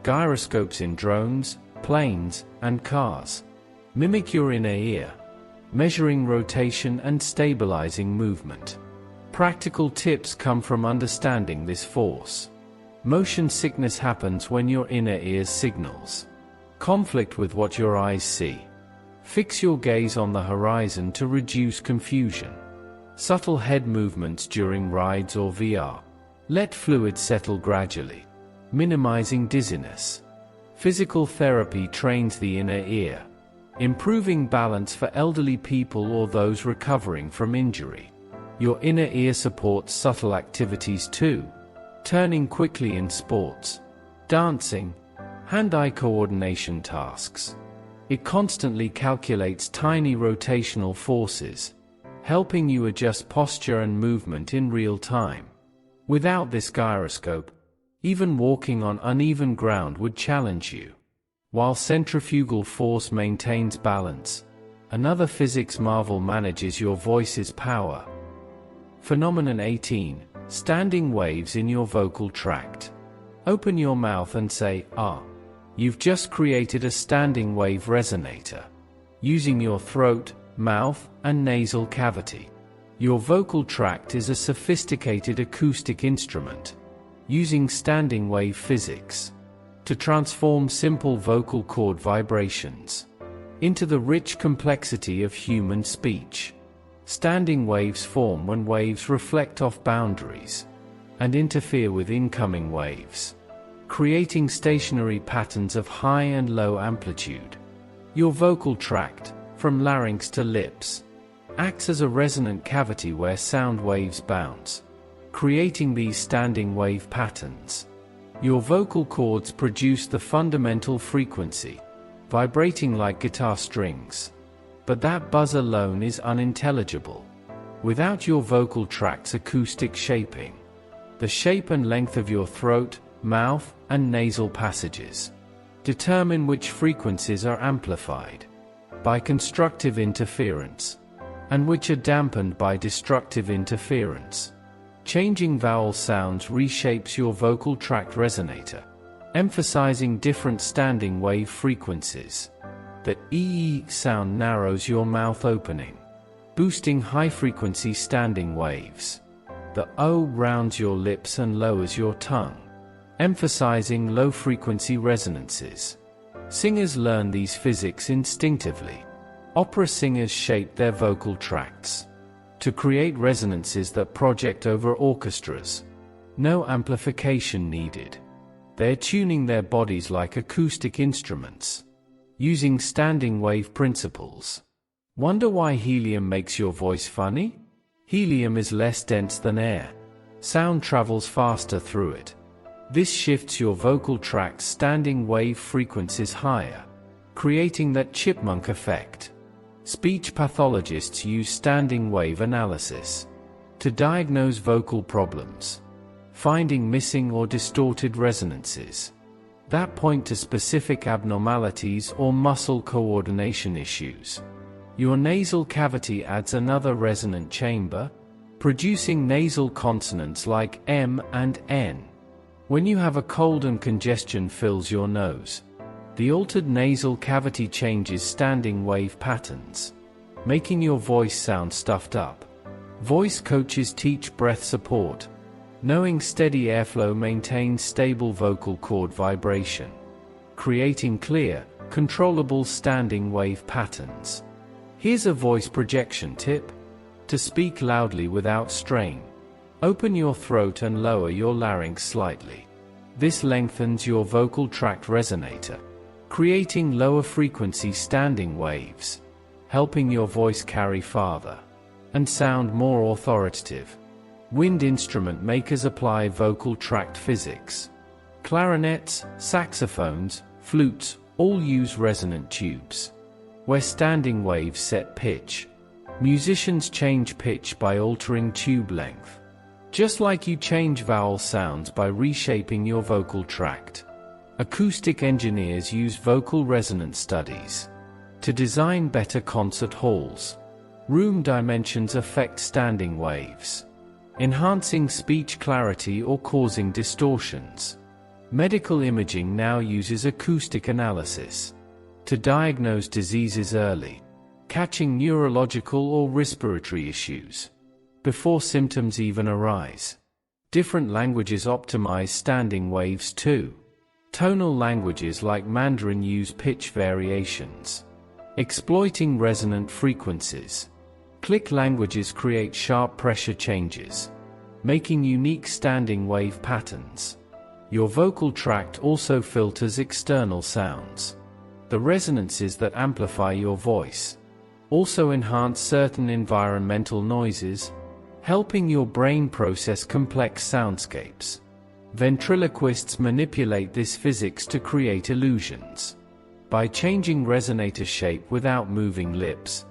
Gyroscopes in drones, planes, and cars mimic your inner ear, measuring rotation and stabilizing movement. Practical tips come from understanding this force. Motion sickness happens when your inner ear's signals conflict with what your eyes see. Fix your gaze on the horizon to reduce confusion. Subtle head movements during rides or VR. Let fluid settle gradually, minimizing dizziness. Physical therapy trains the inner ear, improving balance for elderly people or those recovering from injury. Your inner ear supports subtle activities too, turning quickly in sports, dancing, hand-eye coordination tasks. It constantly calculates tiny rotational forces, helping you adjust posture and movement in real time. Without this gyroscope, even walking on uneven ground would challenge you. While centrifugal force maintains balance, another physics marvel manages your voice's power. Phenomenon 18. Standing waves in your vocal tract. Open your mouth and say, "Ah." You've just created a standing wave resonator, using your throat, mouth, and nasal cavity. Your vocal tract is a sophisticated acoustic instrument, using standing wave physics to transform simple vocal cord vibrations into the rich complexity of human speech. Standing waves form when waves reflect off boundaries and interfere with incoming waves, creating stationary patterns of high and low amplitude. Your vocal tract, from larynx to lips, acts as a resonant cavity where sound waves bounce, creating these standing wave patterns. Your vocal cords produce the fundamental frequency, vibrating like guitar strings. But that buzz alone is unintelligible without your vocal tract's acoustic shaping. The shape and length of your throat, mouth, and nasal passages determine which frequencies are amplified by constructive interference and which are dampened by destructive interference. Changing vowel sounds reshapes your vocal tract resonator, emphasizing different standing wave frequencies. The ee sound narrows your mouth opening, boosting high-frequency standing waves. The o rounds your lips and lowers your tongue, emphasizing low-frequency resonances. Singers learn these physics instinctively. Opera singers shape their vocal tracts to create resonances that project over orchestras. No amplification needed. They're tuning their bodies like acoustic instruments, using standing wave principles. Wonder why helium makes your voice funny? Helium is less dense than air. Sound travels faster through it. This shifts your vocal tract's standing wave frequencies higher, creating that chipmunk effect. Speech pathologists use standing wave analysis to diagnose vocal problems, finding missing or distorted resonances that point to specific abnormalities or muscle coordination issues. Your nasal cavity adds another resonant chamber, producing nasal consonants like M and N. When you have a cold and congestion fills your nose, the altered nasal cavity changes standing wave patterns, making your voice sound stuffed up. Voice coaches teach breath support. Knowing steady airflow maintains stable vocal cord vibration, creating clear, controllable standing wave patterns. Here's a voice projection tip. To speak loudly without strain, open your throat and lower your larynx slightly. This lengthens your vocal tract resonator, creating lower frequency standing waves, helping your voice carry farther and sound more authoritative. Wind instrument makers apply vocal tract physics. Clarinets, saxophones, flutes all use resonant tubes, where standing waves set pitch. Musicians change pitch by altering tube length, just like you change vowel sounds by reshaping your vocal tract. Acoustic engineers use vocal resonance studies to design better concert halls. Room dimensions affect standing waves, enhancing speech clarity or causing distortions. Medical imaging now uses acoustic analysis to diagnose diseases early, catching neurological or respiratory issues before symptoms even arise. Different languages optimize standing waves too. Tonal languages like Mandarin use pitch variations, exploiting resonant frequencies. Click languages create sharp pressure changes, making unique standing wave patterns. Your vocal tract also filters external sounds. The resonances that amplify your voice also enhance certain environmental noises, helping your brain process complex soundscapes. Ventriloquists manipulate this physics to create illusions. By changing resonator shape without moving lips,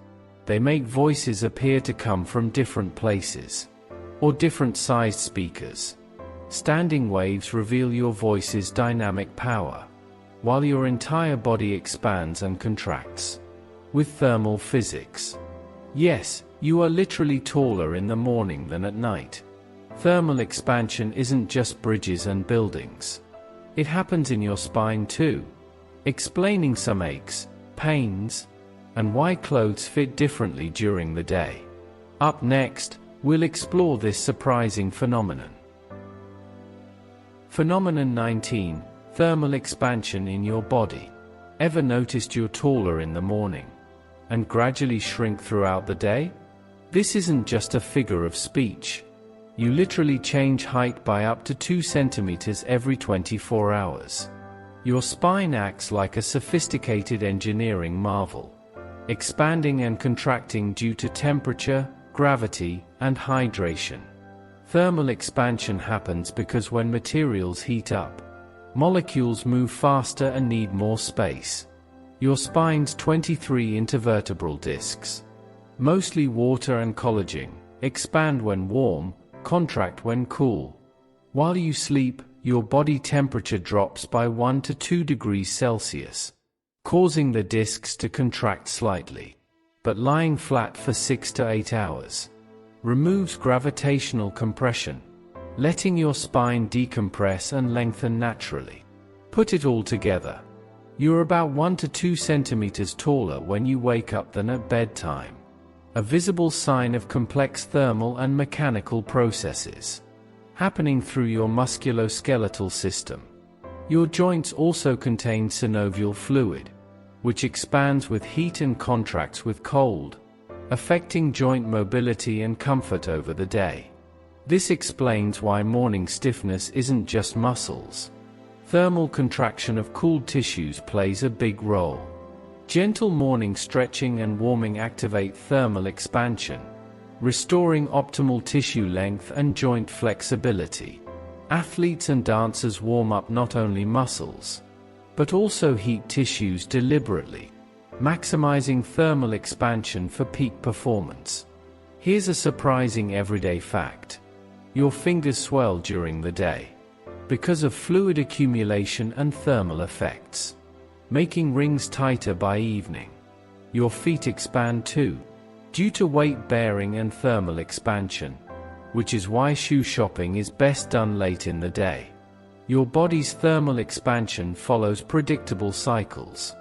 they make voices appear to come from different places or different sized speakers. Standing waves reveal your voice's dynamic power, while your entire body expands and contracts with thermal physics. Yes, you are literally taller in the morning than at night. Thermal expansion isn't just bridges and buildings. It happens in your spine too, explaining some aches, pains, and why clothes fit differently during the day. Up next, we'll explore this surprising phenomenon. Phenomenon 19. Thermal expansion in your body. Ever noticed you're taller in the morning and gradually shrink throughout the day? This isn't just a figure of speech. You literally change height by up to 2 centimeters every 24 hours. Your spine acts like a sophisticated engineering marvel, expanding and contracting due to temperature, gravity, and hydration. Thermal expansion happens because when materials heat up, molecules move faster and need more space. Your spine's 23 intervertebral discs, mostly water and collagen, expand when warm, contract when cool. While you sleep, your body temperature drops by 1 to 2 degrees Celsius, causing the discs to contract slightly. But lying flat for 6 to 8 hours removes gravitational compression, letting your spine decompress and lengthen naturally. Put it all together, you're about 1 to 2 centimeters taller when you wake up than at bedtime. A visible sign of complex thermal and mechanical processes happening through your musculoskeletal system. Your joints also contain synovial fluid, which expands with heat and contracts with cold, affecting joint mobility and comfort over the day. This explains why morning stiffness isn't just muscles. Thermal contraction of cooled tissues plays a big role. Gentle morning stretching and warming activate thermal expansion, restoring optimal tissue length and joint flexibility. Athletes and dancers warm up not only muscles, but also heat tissues deliberately, maximizing thermal expansion for peak performance. Here's a surprising everyday fact. Your fingers swell during the day because of fluid accumulation and thermal effects, making rings tighter by evening. Your feet expand too, due to weight bearing and thermal expansion, which is why shoe shopping is best done late in the day. Your body's thermal expansion follows predictable cycles.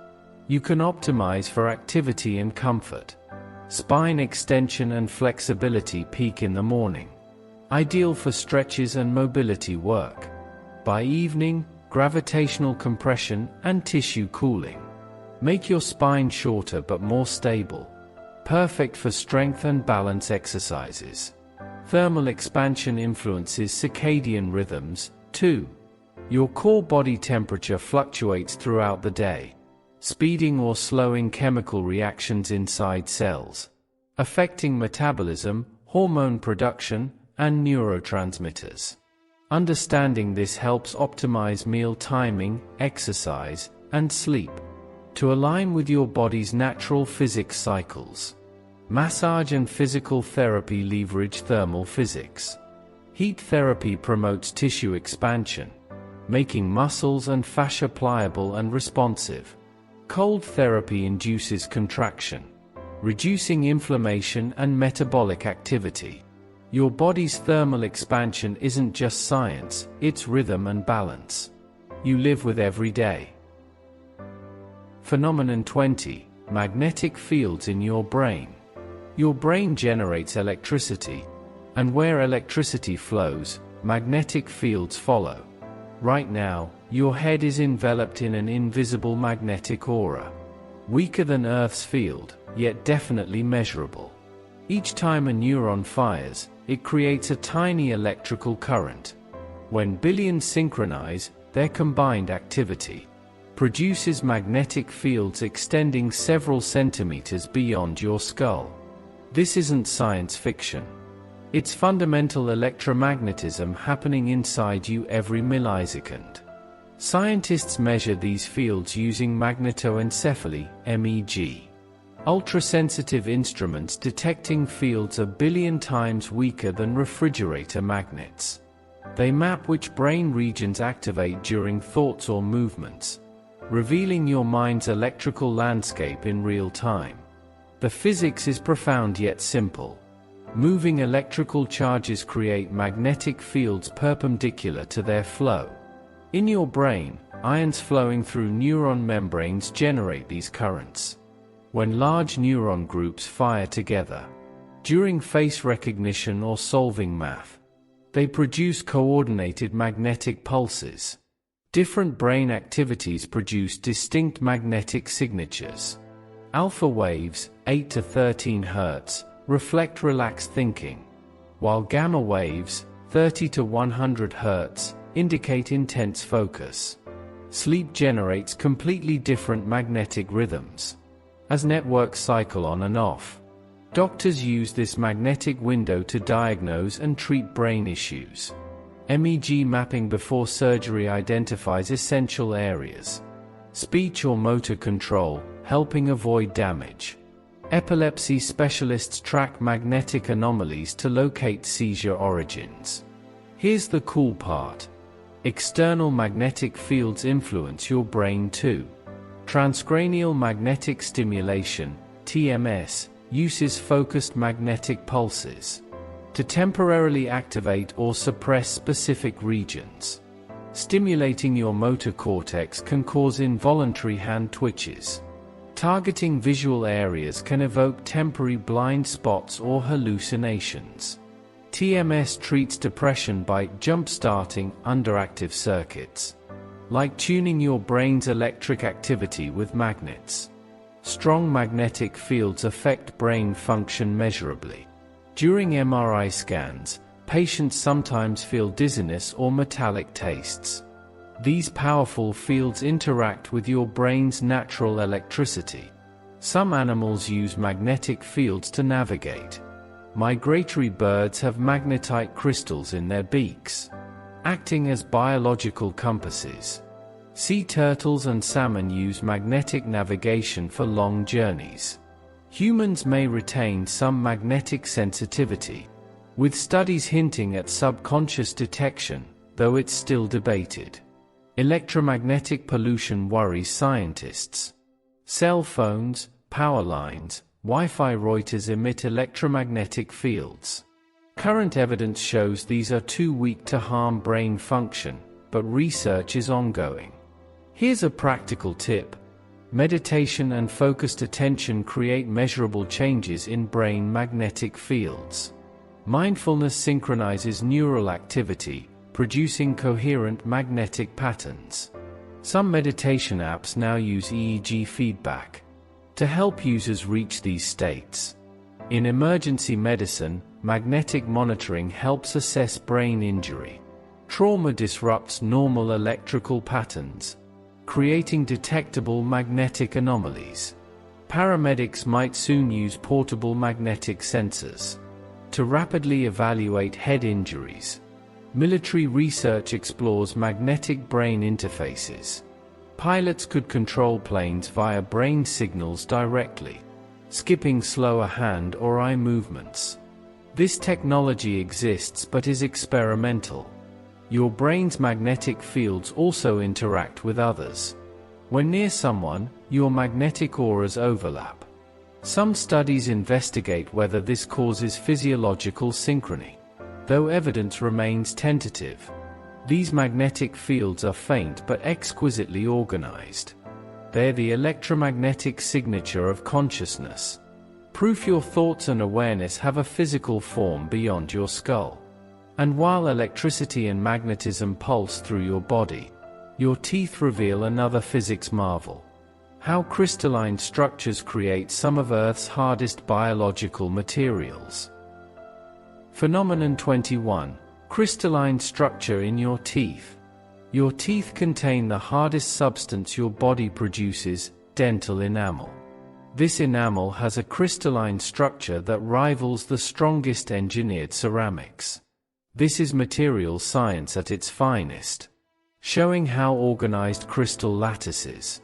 You can optimize for activity and comfort. Spine extension and flexibility peak in the morning, ideal for stretches and mobility work. By evening, gravitational compression and tissue cooling make your spine shorter but more stable, perfect for strength and balance exercises. Thermal expansion influences circadian rhythms, too. Your core body temperature fluctuates throughout the day, speeding or slowing chemical reactions inside cells, affecting metabolism, hormone production, and neurotransmitters. Understanding this helps optimize meal timing, exercise, and sleep to align with your body's natural physics cycles. Massage and physical therapy leverage thermal physics. Heat therapy promotes tissue expansion, making muscles and fascia pliable and responsive. Cold therapy induces contraction, reducing inflammation and metabolic activity. Your body's thermal expansion isn't just science, it's rhythm and balance you live with every day. Phenomenon 20. Magnetic fields in your brain. Your brain generates electricity, and where electricity flows, magnetic fields follow. Right now, your head is enveloped in an invisible magnetic aura, weaker than Earth's field, yet definitely measurable. Each time a neuron fires, it creates a tiny electrical current. When billions synchronize, their combined activity produces magnetic fields extending several centimeters beyond your skull. This isn't science fiction. It's fundamental electromagnetism happening inside you every millisecond. Scientists measure these fields using magnetoencephaly, MEG. Ultrasensitive instruments detecting fields a billion times weaker than refrigerator magnets. They map which brain regions activate during thoughts or movements, revealing your mind's electrical landscape in real time. The physics is profound yet simple. Moving electrical charges create magnetic fields perpendicular to their flow. In your brain, ions flowing through neuron membranes generate these currents. When large neuron groups fire together, during face recognition or solving math, they produce coordinated magnetic pulses. Different brain activities produce distinct magnetic signatures. Alpha waves, 8 to 13 Hz, reflect relaxed thinking, while gamma waves, 30 to 100 Hz, indicate intense focus. Sleep generates completely different magnetic rhythms. As networks cycle on and off, doctors use this magnetic window to diagnose and treat brain issues. MEG mapping before surgery identifies essential areas. Speech or motor control, helping avoid damage. Epilepsy specialists track magnetic anomalies to locate seizure origins. Here's the cool part. External magnetic fields influence your brain too. Transcranial magnetic stimulation, TMS, uses focused magnetic pulses to temporarily activate or suppress specific regions. Stimulating your motor cortex can cause involuntary hand twitches. Targeting visual areas can evoke temporary blind spots or hallucinations. TMS treats depression by jump-starting underactive circuits, like tuning your brain's electric activity with magnets. Strong magnetic fields affect brain function measurably. During MRI scans, patients sometimes feel dizziness or metallic tastes. These powerful fields interact with your brain's natural electricity. Some animals use magnetic fields to navigate. Migratory birds have magnetite crystals in their beaks, acting as biological compasses. Sea turtles and salmon use magnetic navigation for long journeys. Humans may retain some magnetic sensitivity, with studies hinting at subconscious detection, though it's still debated. Electromagnetic pollution worries scientists. Cell phones, power lines, Wi-Fi routers emit electromagnetic fields. Current evidence shows these are too weak to harm brain function, but research is ongoing. Here's a practical tip. Meditation and focused attention create measurable changes in brain magnetic fields. Mindfulness synchronizes neural activity, producing coherent magnetic patterns. Some meditation apps now use EEG feedback to help users reach these states. In emergency medicine, magnetic monitoring helps assess brain injury. Trauma disrupts normal electrical patterns, creating detectable magnetic anomalies. Paramedics might soon use portable magnetic sensors to rapidly evaluate head injuries. Military research explores magnetic brain interfaces. Pilots could control planes via brain signals directly, skipping slower hand or eye movements. This technology exists but is experimental. Your brain's magnetic fields also interact with others. When near someone, your magnetic auras overlap. Some studies investigate whether this causes physiological synchrony, though evidence remains tentative. These magnetic fields are faint but exquisitely organized. They're the electromagnetic signature of consciousness. Proof your thoughts and awareness have a physical form beyond your skull. And while electricity and magnetism pulse through your body, your teeth reveal another physics marvel. How crystalline structures create some of Earth's hardest biological materials. Phenomenon 21. Crystalline structure in your teeth. Your teeth contain the hardest substance your body produces, dental enamel. This enamel has a crystalline structure that rivals the strongest engineered ceramics. This is material science at its finest, showing how organized crystal lattices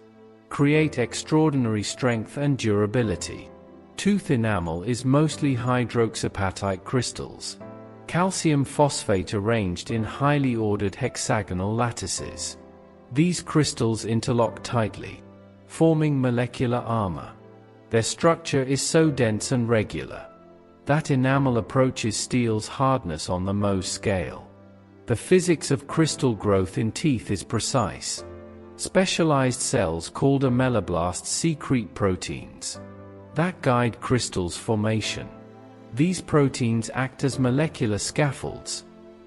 create extraordinary strength and durability. Tooth enamel is mostly hydroxyapatite crystals, calcium phosphate arranged in highly ordered hexagonal lattices. These crystals interlock tightly, forming molecular armor. Their structure is so dense and regular that enamel approaches steel's hardness on the Mohs scale. The physics of crystal growth in teeth is precise. Specialized cells called ameloblasts secrete proteins that guide crystals' formation. These proteins act as molecular scaffolds,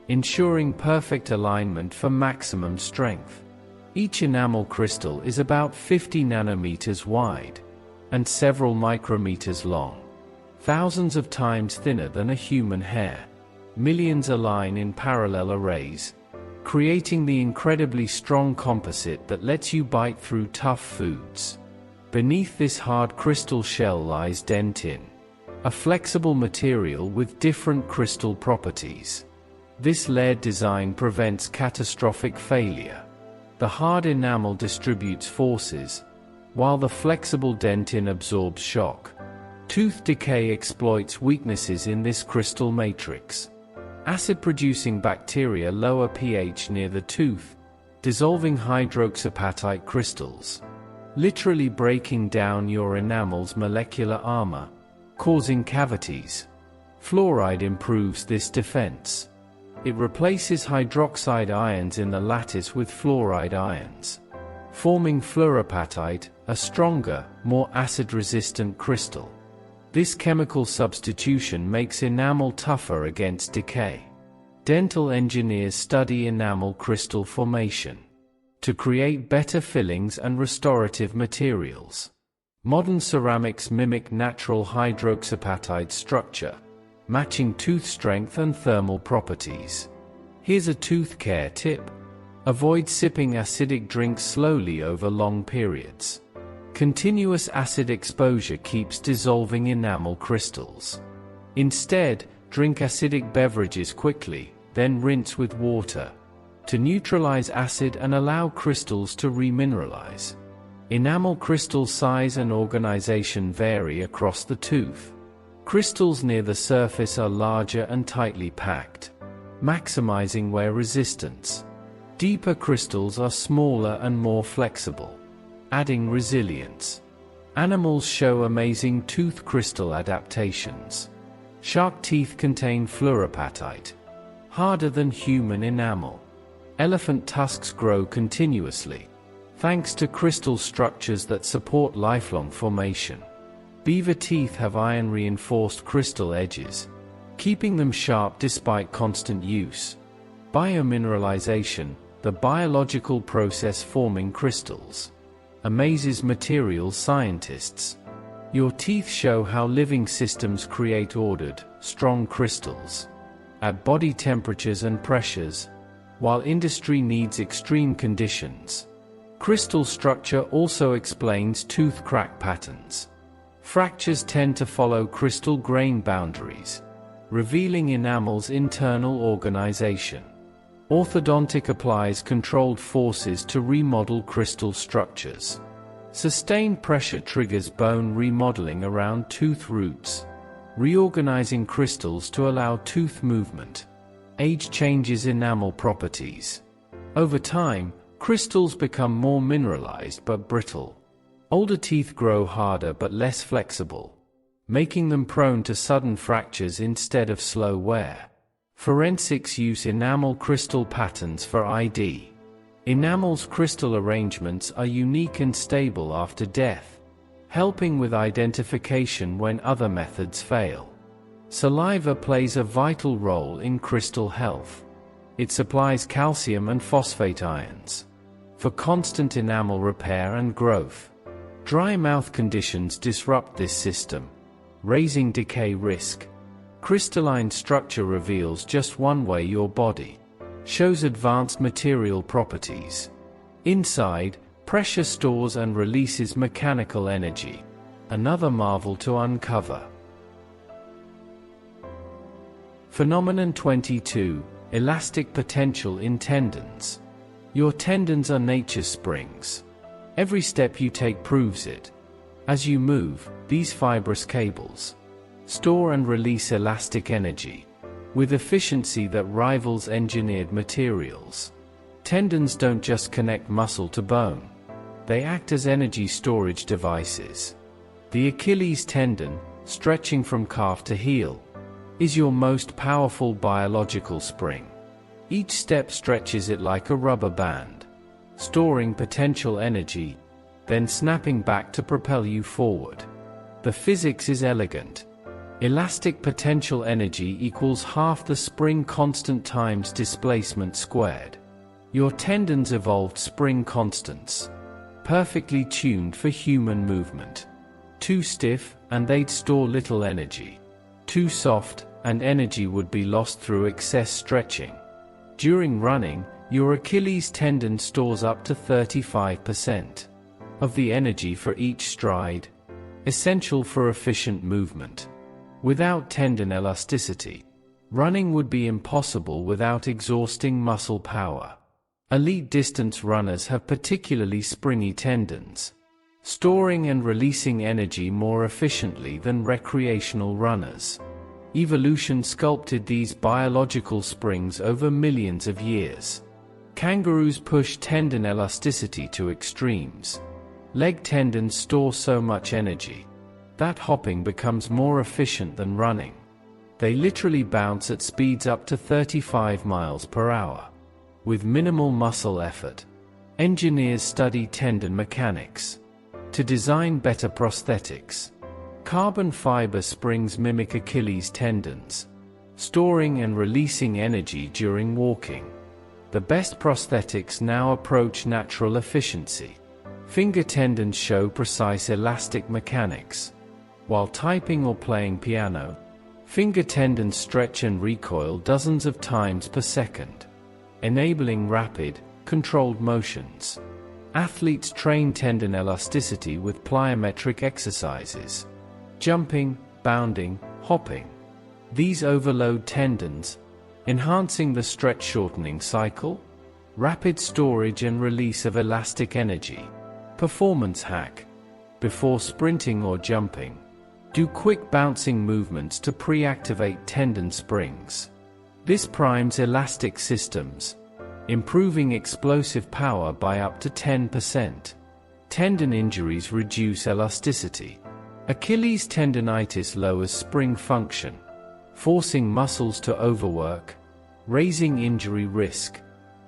ensuring perfect alignment for maximum strength. Each enamel crystal is about 50 nanometers wide and several micrometers long, thousands of times thinner than a human hair. Millions align in parallel arrays, creating the incredibly strong composite that lets you bite through tough foods. Beneath this hard crystal shell lies dentin, a flexible material with different crystal properties. This layered design prevents catastrophic failure. The hard enamel distributes forces, while the flexible dentin absorbs shock. Tooth decay exploits weaknesses in this crystal matrix. Acid-producing bacteria lower pH near the tooth, dissolving hydroxyapatite crystals, literally breaking down your enamel's molecular armor, causing cavities. Fluoride improves this defense. It replaces hydroxide ions in the lattice with fluoride ions, forming fluorapatite, a stronger, more acid-resistant crystal. This chemical substitution makes enamel tougher against decay. Dental engineers study enamel crystal formation to create better fillings and restorative materials. Modern ceramics mimic natural hydroxyapatite structure, matching tooth strength and thermal properties. Here's a tooth care tip. Avoid sipping acidic drinks slowly over long periods. Continuous acid exposure keeps dissolving enamel crystals. Instead, drink acidic beverages quickly, then rinse with water to neutralize acid and allow crystals to remineralize. Enamel crystal size and organization vary across the tooth. Crystals near the surface are larger and tightly packed, maximizing wear resistance. Deeper crystals are smaller and more flexible, adding resilience. Animals show amazing tooth crystal adaptations. Shark teeth contain fluorapatite, harder than human enamel. Elephant tusks grow continuously, thanks to crystal structures that support lifelong formation. Beaver teeth have iron-reinforced crystal edges, keeping them sharp despite constant use. Biomineralization, the biological process forming crystals, amazes materials scientists. Your teeth show how living systems create ordered, strong crystals at body temperatures and pressures, while industry needs extreme conditions. Crystal structure also explains tooth crack patterns. Fractures tend to follow crystal grain boundaries, revealing enamel's internal organization. Orthodontic applies controlled forces to remodel crystal structures. Sustained pressure triggers bone remodeling around tooth roots, reorganizing crystals to allow tooth movement. Age changes enamel properties. Over time, crystals become more mineralized but brittle. Older teeth grow harder but less flexible, making them prone to sudden fractures instead of slow wear. Forensics use enamel crystal patterns for ID. Enamel's crystal arrangements are unique and stable after death, helping with identification when other methods fail. Saliva plays a vital role in crystal health. It supplies calcium and phosphate ions for constant enamel repair and growth. Dry mouth conditions disrupt this system, raising decay risk. Crystalline structure reveals just one way your body shows advanced material properties. Inside, pressure stores and releases mechanical energy. Another marvel to uncover. Phenomenon 22. Elastic potential in tendons. Your tendons are nature's springs. Every step you take proves it. As you move, these fibrous cables store and release elastic energy with efficiency that rivals engineered materials. Tendons don't just connect muscle to bone. They act as energy storage devices. The Achilles tendon, stretching from calf to heel, is your most powerful biological spring. Each step stretches it like a rubber band, storing potential energy, then snapping back to propel you forward. The physics is elegant. Elastic potential energy equals half the spring constant times displacement squared. Your tendons evolved spring constants, perfectly tuned for human movement. Too stiff, and they'd store little energy. Too soft, and energy would be lost through excess stretching. During running, your Achilles tendon stores up to 35% of the energy for each stride, essential for efficient movement. Without tendon elasticity, running would be impossible without exhausting muscle power. Elite distance runners have particularly springy tendons, storing and releasing energy more efficiently than recreational runners. Evolution sculpted these biological springs over millions of years. Kangaroos push tendon elasticity to extremes. Leg tendons store so much energy that hopping becomes more efficient than running. They literally bounce at speeds up to 35 miles per hour. With minimal muscle effort, engineers study tendon mechanics to design better prosthetics. Carbon fiber springs mimic Achilles tendons, storing and releasing energy during walking. The best prosthetics now approach natural efficiency. Finger tendons show precise elastic mechanics. While typing or playing piano, finger tendons stretch and recoil dozens of times per second, enabling rapid, controlled motions. Athletes train tendon elasticity with plyometric exercises, jumping, bounding, hopping. These overload tendons, enhancing the stretch-shortening cycle. Rapid storage and release of elastic energy. Performance hack. Before sprinting or jumping, do quick bouncing movements to pre-activate tendon springs. This primes elastic systems, improving explosive power by up to 10%. Tendon injuries reduce elasticity. Achilles tendonitis lowers spring function, forcing muscles to overwork, raising injury risk.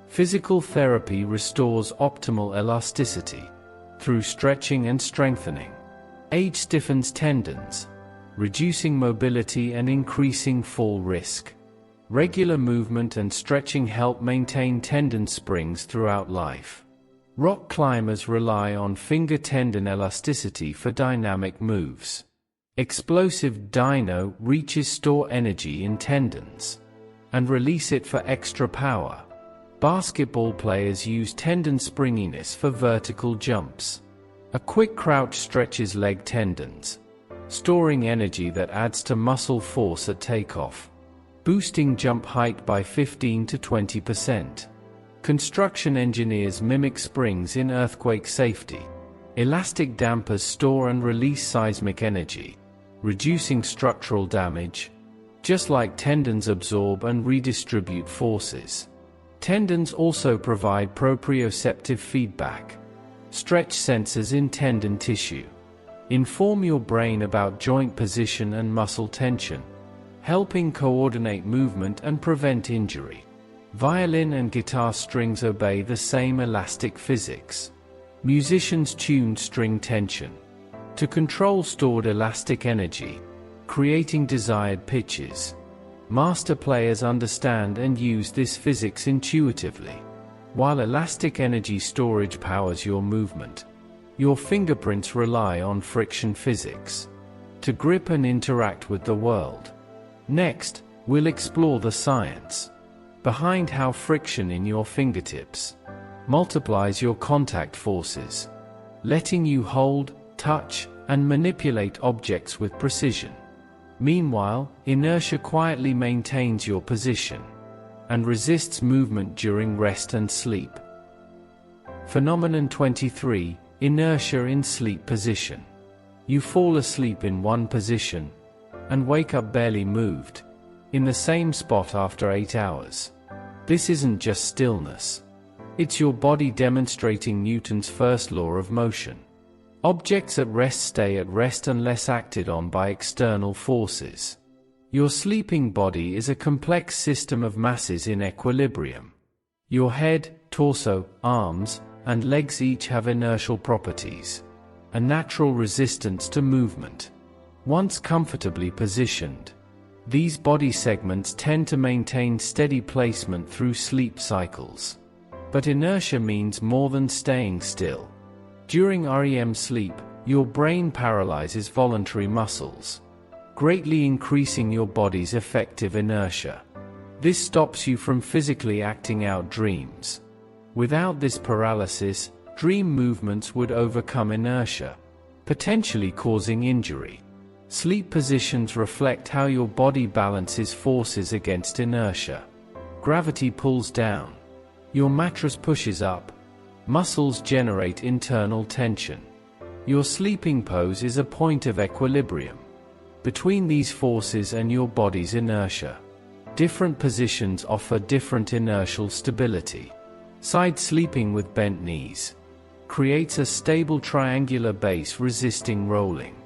Physical therapy restores optimal elasticity through stretching and strengthening. Age stiffens tendons, reducing mobility and increasing fall risk. Regular movement and stretching help maintain tendon springs throughout life. Rock climbers rely on finger tendon elasticity for dynamic moves. Explosive dyno reaches store energy in tendons and release it for extra power. Basketball players use tendon springiness for vertical jumps. A quick crouch stretches leg tendons, storing energy that adds to muscle force at takeoff, boosting jump height by 15 to 20%. Construction engineers mimic springs in earthquake safety. Elastic dampers store and release seismic energy, reducing structural damage. Just like tendons absorb and redistribute forces, tendons also provide proprioceptive feedback. Stretch sensors in tendon tissue inform your brain about joint position and muscle tension, helping coordinate movement and prevent injury. Violin and guitar strings obey the same elastic physics. Musicians tune string tension to control stored elastic energy, creating desired pitches. Master players understand and use this physics intuitively. While elastic energy storage powers your movement, Your fingerprints rely on friction physics to grip and interact with the world. Next, we'll explore the science behind how friction in your fingertips multiplies your contact forces, letting you hold, touch, and manipulate objects with precision. Meanwhile, inertia quietly maintains your position and resists movement during rest and sleep. Phenomenon 23. Inertia in sleep position. You fall asleep in one position and wake up barely moved, in the same spot after 8 hours. This isn't just stillness. It's your body demonstrating Newton's first law of motion. Objects at rest stay at rest unless acted on by external forces. Your sleeping body is a complex system of masses in equilibrium. Your head, torso, arms, and legs each have inertial properties, a natural resistance to movement. Once comfortably positioned, these body segments tend to maintain steady placement through sleep cycles. But inertia means more than staying still. During REM sleep, your brain paralyzes voluntary muscles, greatly increasing your body's effective inertia. This stops you from physically acting out dreams. Without this paralysis, dream movements would overcome inertia, potentially causing injury. Sleep positions reflect how your body balances forces against inertia. Gravity pulls down. Your mattress pushes up. Muscles generate internal tension. Your sleeping pose is a point of equilibrium between these forces and your body's inertia. Different positions offer different inertial stability. Side sleeping with bent knees creates a stable triangular base resisting rolling.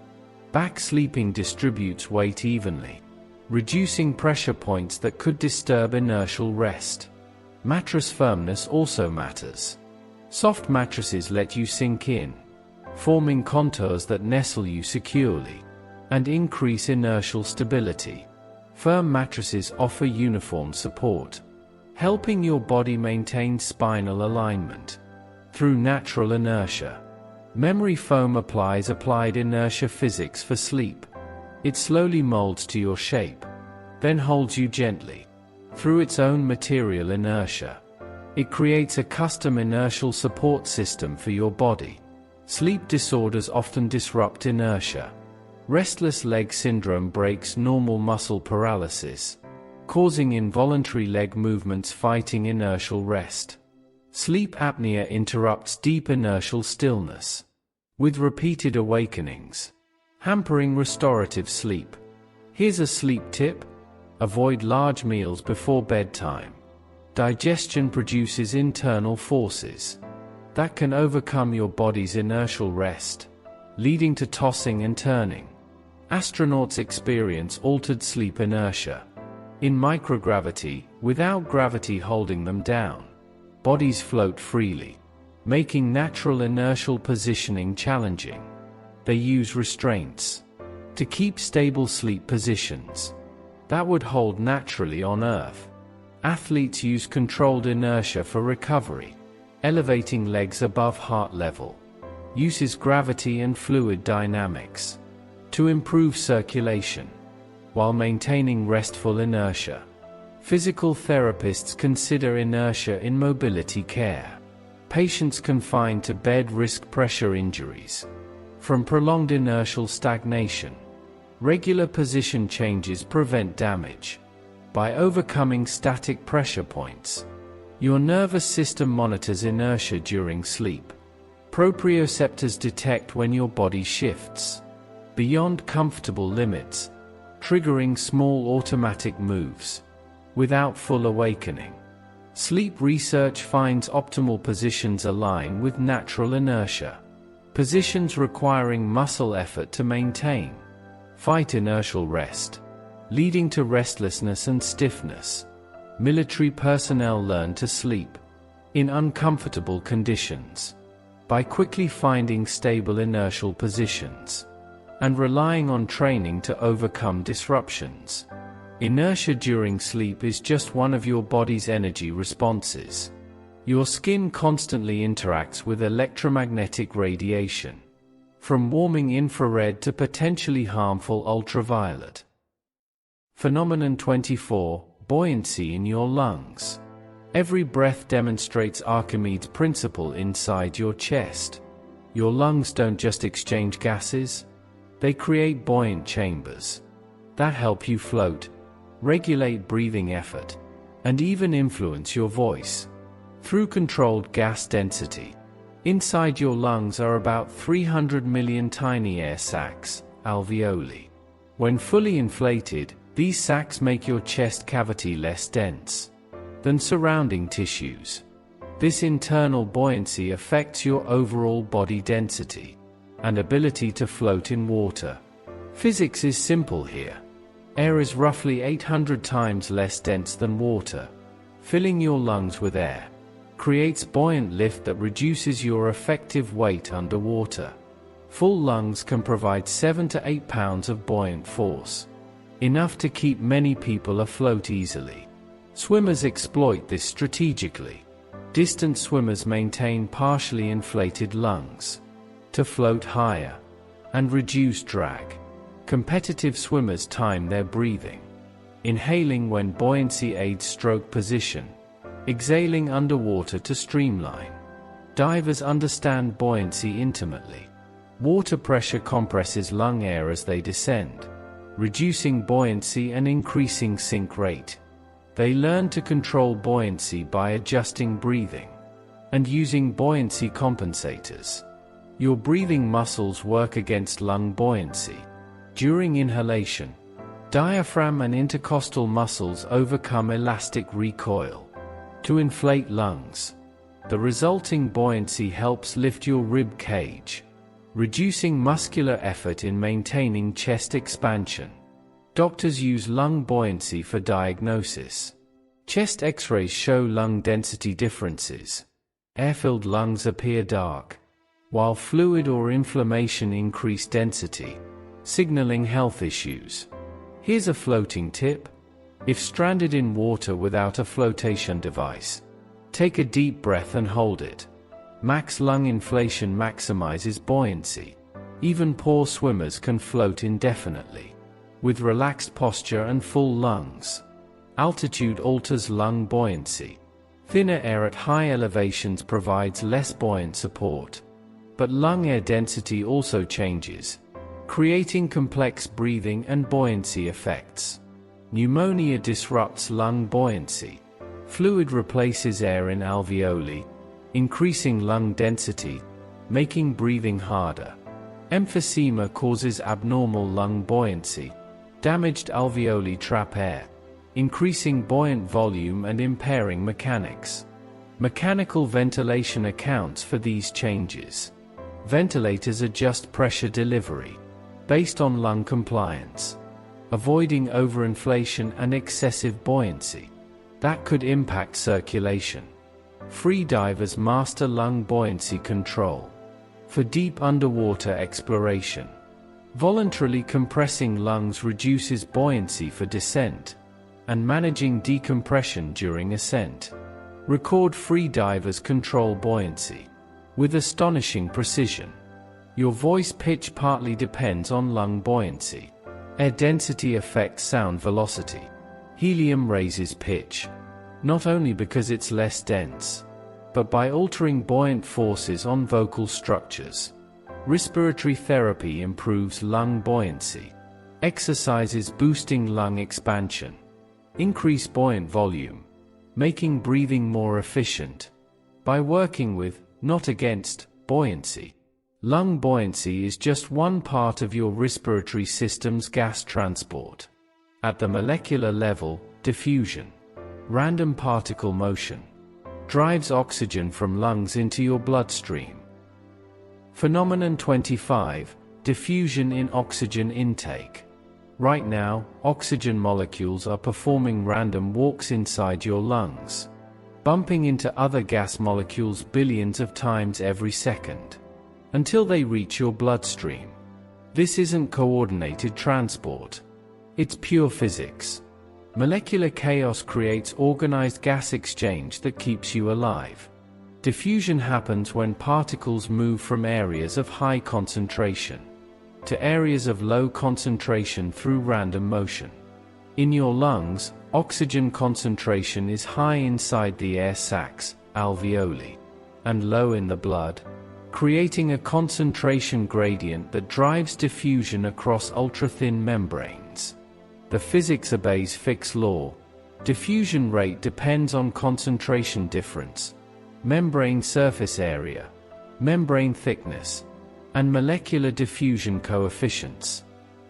Back sleeping distributes weight evenly, reducing pressure points that could disturb inertial rest. Mattress firmness also matters. Soft mattresses let you sink in, forming contours that nestle you securely and increase inertial stability. Firm mattresses offer uniform support, helping your body maintain spinal alignment through natural inertia. Memory foam applies applied inertia physics for sleep. It slowly molds to your shape, then holds you gently through its own material inertia. It creates a custom inertial support system for your body. Sleep disorders often disrupt inertia. Restless leg syndrome breaks normal muscle paralysis, causing involuntary leg movements fighting inertial rest. Sleep apnea interrupts deep inertial stillness, with repeated awakenings, hampering restorative sleep. Here's a sleep tip: avoid large meals before bedtime. Digestion produces internal forces that can overcome your body's inertial rest, leading to tossing and turning. Astronauts experience altered sleep inertia in microgravity, without gravity holding them down. Bodies float freely, making natural inertial positioning challenging. They use restraints to keep stable sleep positions that would hold naturally on Earth. Athletes use controlled inertia for recovery, elevating legs above heart level. Uses gravity and fluid dynamics to improve circulation while maintaining restful inertia. Physical therapists consider inertia in mobility care. Patients confined to bed risk pressure injuries from prolonged inertial stagnation. Regular position changes prevent damage. By overcoming static pressure points, your nervous system monitors inertia during sleep. Proprioceptors detect when your body shifts beyond comfortable limits, triggering small automatic moves without full awakening. Sleep research finds optimal positions align with natural inertia. Positions requiring muscle effort to maintain fight inertial rest, leading to restlessness and stiffness. Military personnel learn to sleep in uncomfortable conditions by quickly finding stable inertial positions and relying on training to overcome disruptions. Inertia during sleep is just one of your body's energy responses. Your skin constantly interacts with electromagnetic radiation, from warming infrared to potentially harmful ultraviolet. Phenomenon 24. Buoyancy in your lungs. Every breath demonstrates Archimedes' principle inside your chest. Your lungs don't just exchange gases, they create buoyant chambers that help you float, regulate breathing effort, and even influence your voice through controlled gas density. Inside your lungs are about 300 million tiny air sacs, alveoli. When fully inflated, these sacs make your chest cavity less dense than surrounding tissues. This internal buoyancy affects your overall body density and ability to float in water. Physics is simple here. Air is roughly 800 times less dense than water. Filling your lungs with air creates buoyant lift that reduces your effective weight underwater. Full lungs can provide 7 to 8 pounds of buoyant force, enough to keep many people afloat easily. Swimmers exploit this strategically. Distant swimmers maintain partially inflated lungs to float higher and reduce drag. Competitive swimmers time their breathing, inhaling when buoyancy aids stroke position, exhaling underwater to streamline. Divers understand buoyancy intimately. Water pressure compresses lung air as they descend, reducing buoyancy and increasing sink rate. They learn to control buoyancy by adjusting breathing and using buoyancy compensators. Your breathing muscles work against lung buoyancy. During inhalation, diaphragm and intercostal muscles overcome elastic recoil to inflate lungs. The resulting buoyancy helps lift your rib cage, reducing muscular effort in maintaining chest expansion. Doctors use lung buoyancy for diagnosis. Chest X-rays show lung density differences. Air-filled lungs appear dark, while fluid or inflammation increase density, signaling health issues. Here's a floating tip. If stranded in water without a flotation device, take a deep breath and hold it. Max lung inflation maximizes buoyancy. Even poor swimmers can float indefinitely with relaxed posture and full lungs. Altitude alters lung buoyancy. Thinner air at high elevations provides less buoyant support, but lung air density also changes, creating complex breathing and buoyancy effects. Pneumonia disrupts lung buoyancy. Fluid replaces air in alveoli, increasing lung density, making breathing harder. Emphysema causes abnormal lung buoyancy. Damaged alveoli trap air, increasing buoyant volume and impairing mechanics. Mechanical ventilation accounts for these changes. Ventilators adjust pressure delivery based on lung compliance, avoiding overinflation and excessive buoyancy that could impact circulation. Free divers master lung buoyancy control for deep underwater exploration. Voluntarily compressing lungs reduces buoyancy for descent, and managing decompression during ascent. Record free divers control buoyancy with astonishing precision. Your voice pitch partly depends on lung buoyancy. Air density affects sound velocity. Helium raises pitch, not only because it's less dense, but by altering buoyant forces on vocal structures. Respiratory therapy improves lung buoyancy. Exercises boosting lung expansion increase buoyant volume, making breathing more efficient. By working with, not against, buoyancy. Lung buoyancy is just one part of your respiratory system's gas transport. At the molecular level, diffusion, random particle motion, drives oxygen from lungs into your bloodstream. Phenomenon 25. Diffusion in oxygen intake. Right now, oxygen molecules are performing random walks inside your lungs, bumping into other gas molecules billions of times every second, until they reach your bloodstream. This isn't coordinated transport. It's pure physics. Molecular chaos creates organized gas exchange that keeps you alive. Diffusion happens when particles move from areas of high concentration to areas of low concentration through random motion. In your lungs, oxygen concentration is high inside the air sacs, alveoli, and low in the blood, creating a concentration gradient that drives diffusion across ultra-thin membranes. The physics obeys Fick's law. Diffusion rate depends on concentration difference, membrane surface area, membrane thickness, and molecular diffusion coefficients.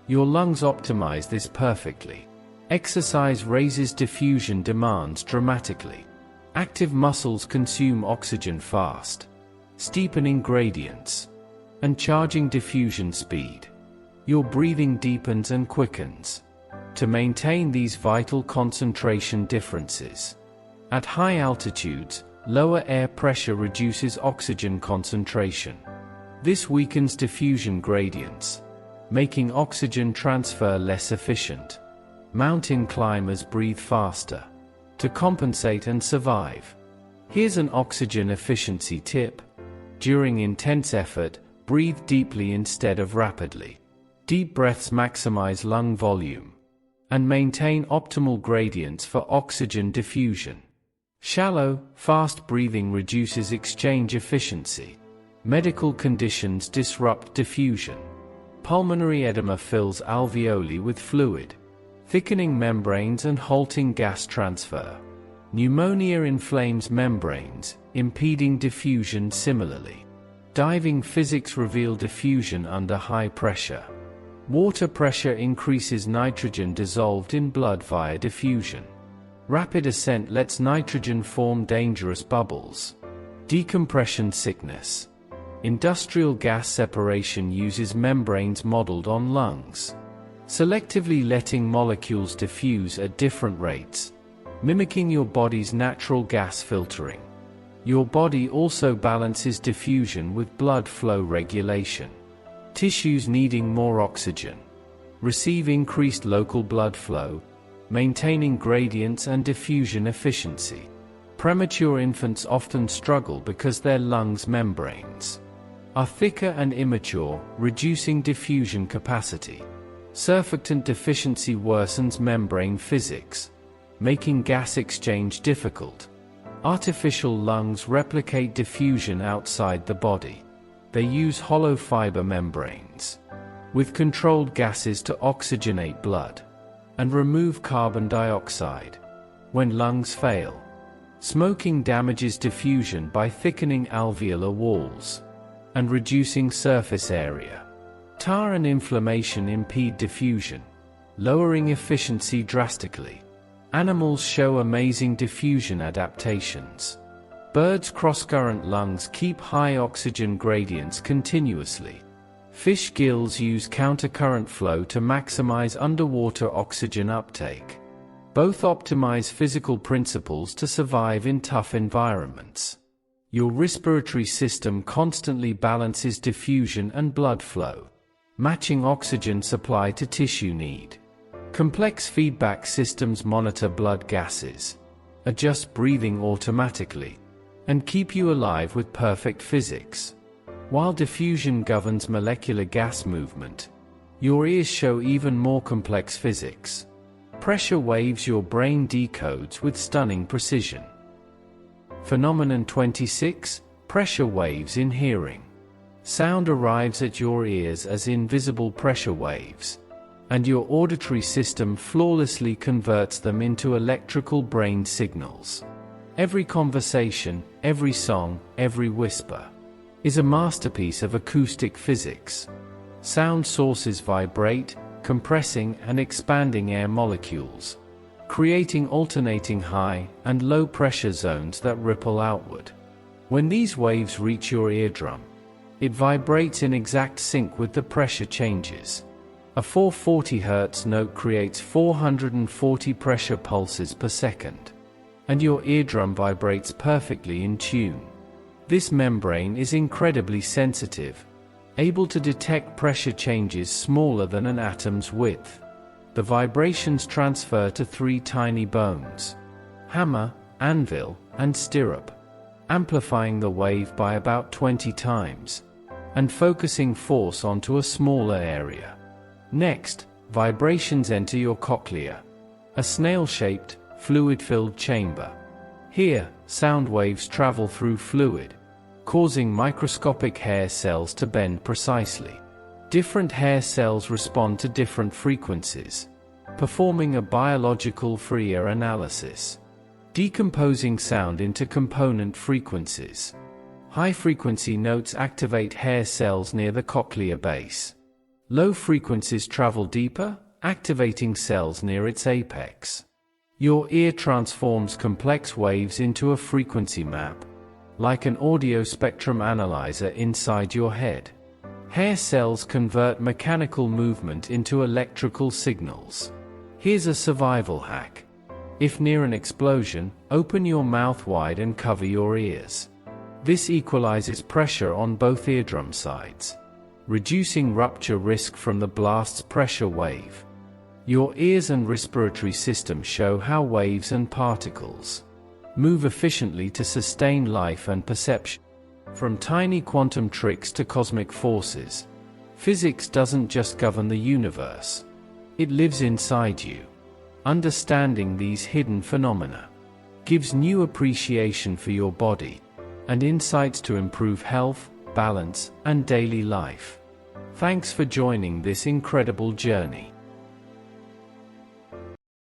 Your lungs optimize this perfectly. Exercise raises diffusion demands dramatically. Active muscles consume oxygen fast, steepening gradients and charging diffusion speed. Your breathing deepens and quickens to maintain these vital concentration differences. At high altitudes, lower air pressure reduces oxygen concentration. This weakens diffusion gradients, making oxygen transfer less efficient. Mountain climbers breathe faster to compensate and survive. Here's an oxygen efficiency tip. During intense effort, breathe deeply instead of rapidly. Deep breaths maximize lung volume and maintain optimal gradients for oxygen diffusion. Shallow, fast breathing reduces exchange efficiency. Medical conditions disrupt diffusion. Pulmonary edema fills alveoli with fluid, thickening membranes and halting gas transfer. Pneumonia inflames membranes, impeding diffusion similarly. Diving physics reveal diffusion under high pressure. Water pressure increases nitrogen dissolved in blood via diffusion. Rapid ascent lets nitrogen form dangerous bubbles. Decompression sickness. Industrial gas separation uses membranes modeled on lungs, selectively letting molecules diffuse at different rates, mimicking your body's natural gas filtering. Your body also balances diffusion with blood flow regulation. Tissues needing more oxygen receive increased local blood flow, maintaining gradients and diffusion efficiency. Premature infants often struggle because their lungs' membranes are thicker and immature, reducing diffusion capacity. Surfactant deficiency worsens membrane physics, making gas exchange difficult. Artificial lungs replicate diffusion outside the body. They use hollow fiber membranes with controlled gases to oxygenate blood and remove carbon dioxide. When lungs fail, smoking damages diffusion by thickening alveolar walls and reducing surface area. Tar and inflammation impede diffusion, lowering efficiency drastically. Animals show amazing diffusion adaptations. Birds' cross-current lungs keep high oxygen gradients continuously. Fish gills use countercurrent flow to maximize underwater oxygen uptake. Both optimize physical principles to survive in tough environments. Your respiratory system constantly balances diffusion and blood flow, matching oxygen supply to tissue need. Complex feedback systems monitor blood gases, adjust breathing automatically, and keep you alive with perfect physics. While diffusion governs molecular gas movement, your ears show even more complex physics. Pressure waves your brain decodes with stunning precision. Phenomenon 26. Pressure waves in hearing. Sound arrives at your ears as invisible pressure waves, and your auditory system flawlessly converts them into electrical brain signals. Every conversation, every song, every whisper is a masterpiece of acoustic physics. Sound sources vibrate, compressing and expanding air molecules, creating alternating high and low pressure zones that ripple outward. When these waves reach your eardrum, it vibrates in exact sync with the pressure changes. A 440 Hz note creates 440 pressure pulses per second, and your eardrum vibrates perfectly in tune. This membrane is incredibly sensitive, able to detect pressure changes smaller than an atom's width. The vibrations transfer to three tiny bones: hammer, anvil, and stirrup. amplifying the wave by about 20 times, and focusing force onto a smaller area. Next, vibrations enter your cochlea, a snail-shaped, fluid-filled chamber. Here, sound waves travel through fluid, causing microscopic hair cells to bend precisely. Different hair cells respond to different frequencies, performing a biological Fourier analysis, decomposing sound into component frequencies. High-frequency notes activate hair cells near the cochlear base. Low frequencies travel deeper, activating cells near its apex. Your ear transforms complex waves into a frequency map, like an audio spectrum analyzer inside your head. Hair cells convert mechanical movement into electrical signals. Here's a survival hack. If near an explosion, open your mouth wide and cover your ears. This equalizes pressure on both eardrum sides, reducing rupture risk from the blast's pressure wave. Your ears and respiratory system show how waves and particles move efficiently to sustain life and perception. From tiny quantum tricks to cosmic forces, physics doesn't just govern the universe. It lives inside you. Understanding these hidden phenomena gives new appreciation for your body and insights to improve health, balance, and daily life. Thanks for joining this incredible journey.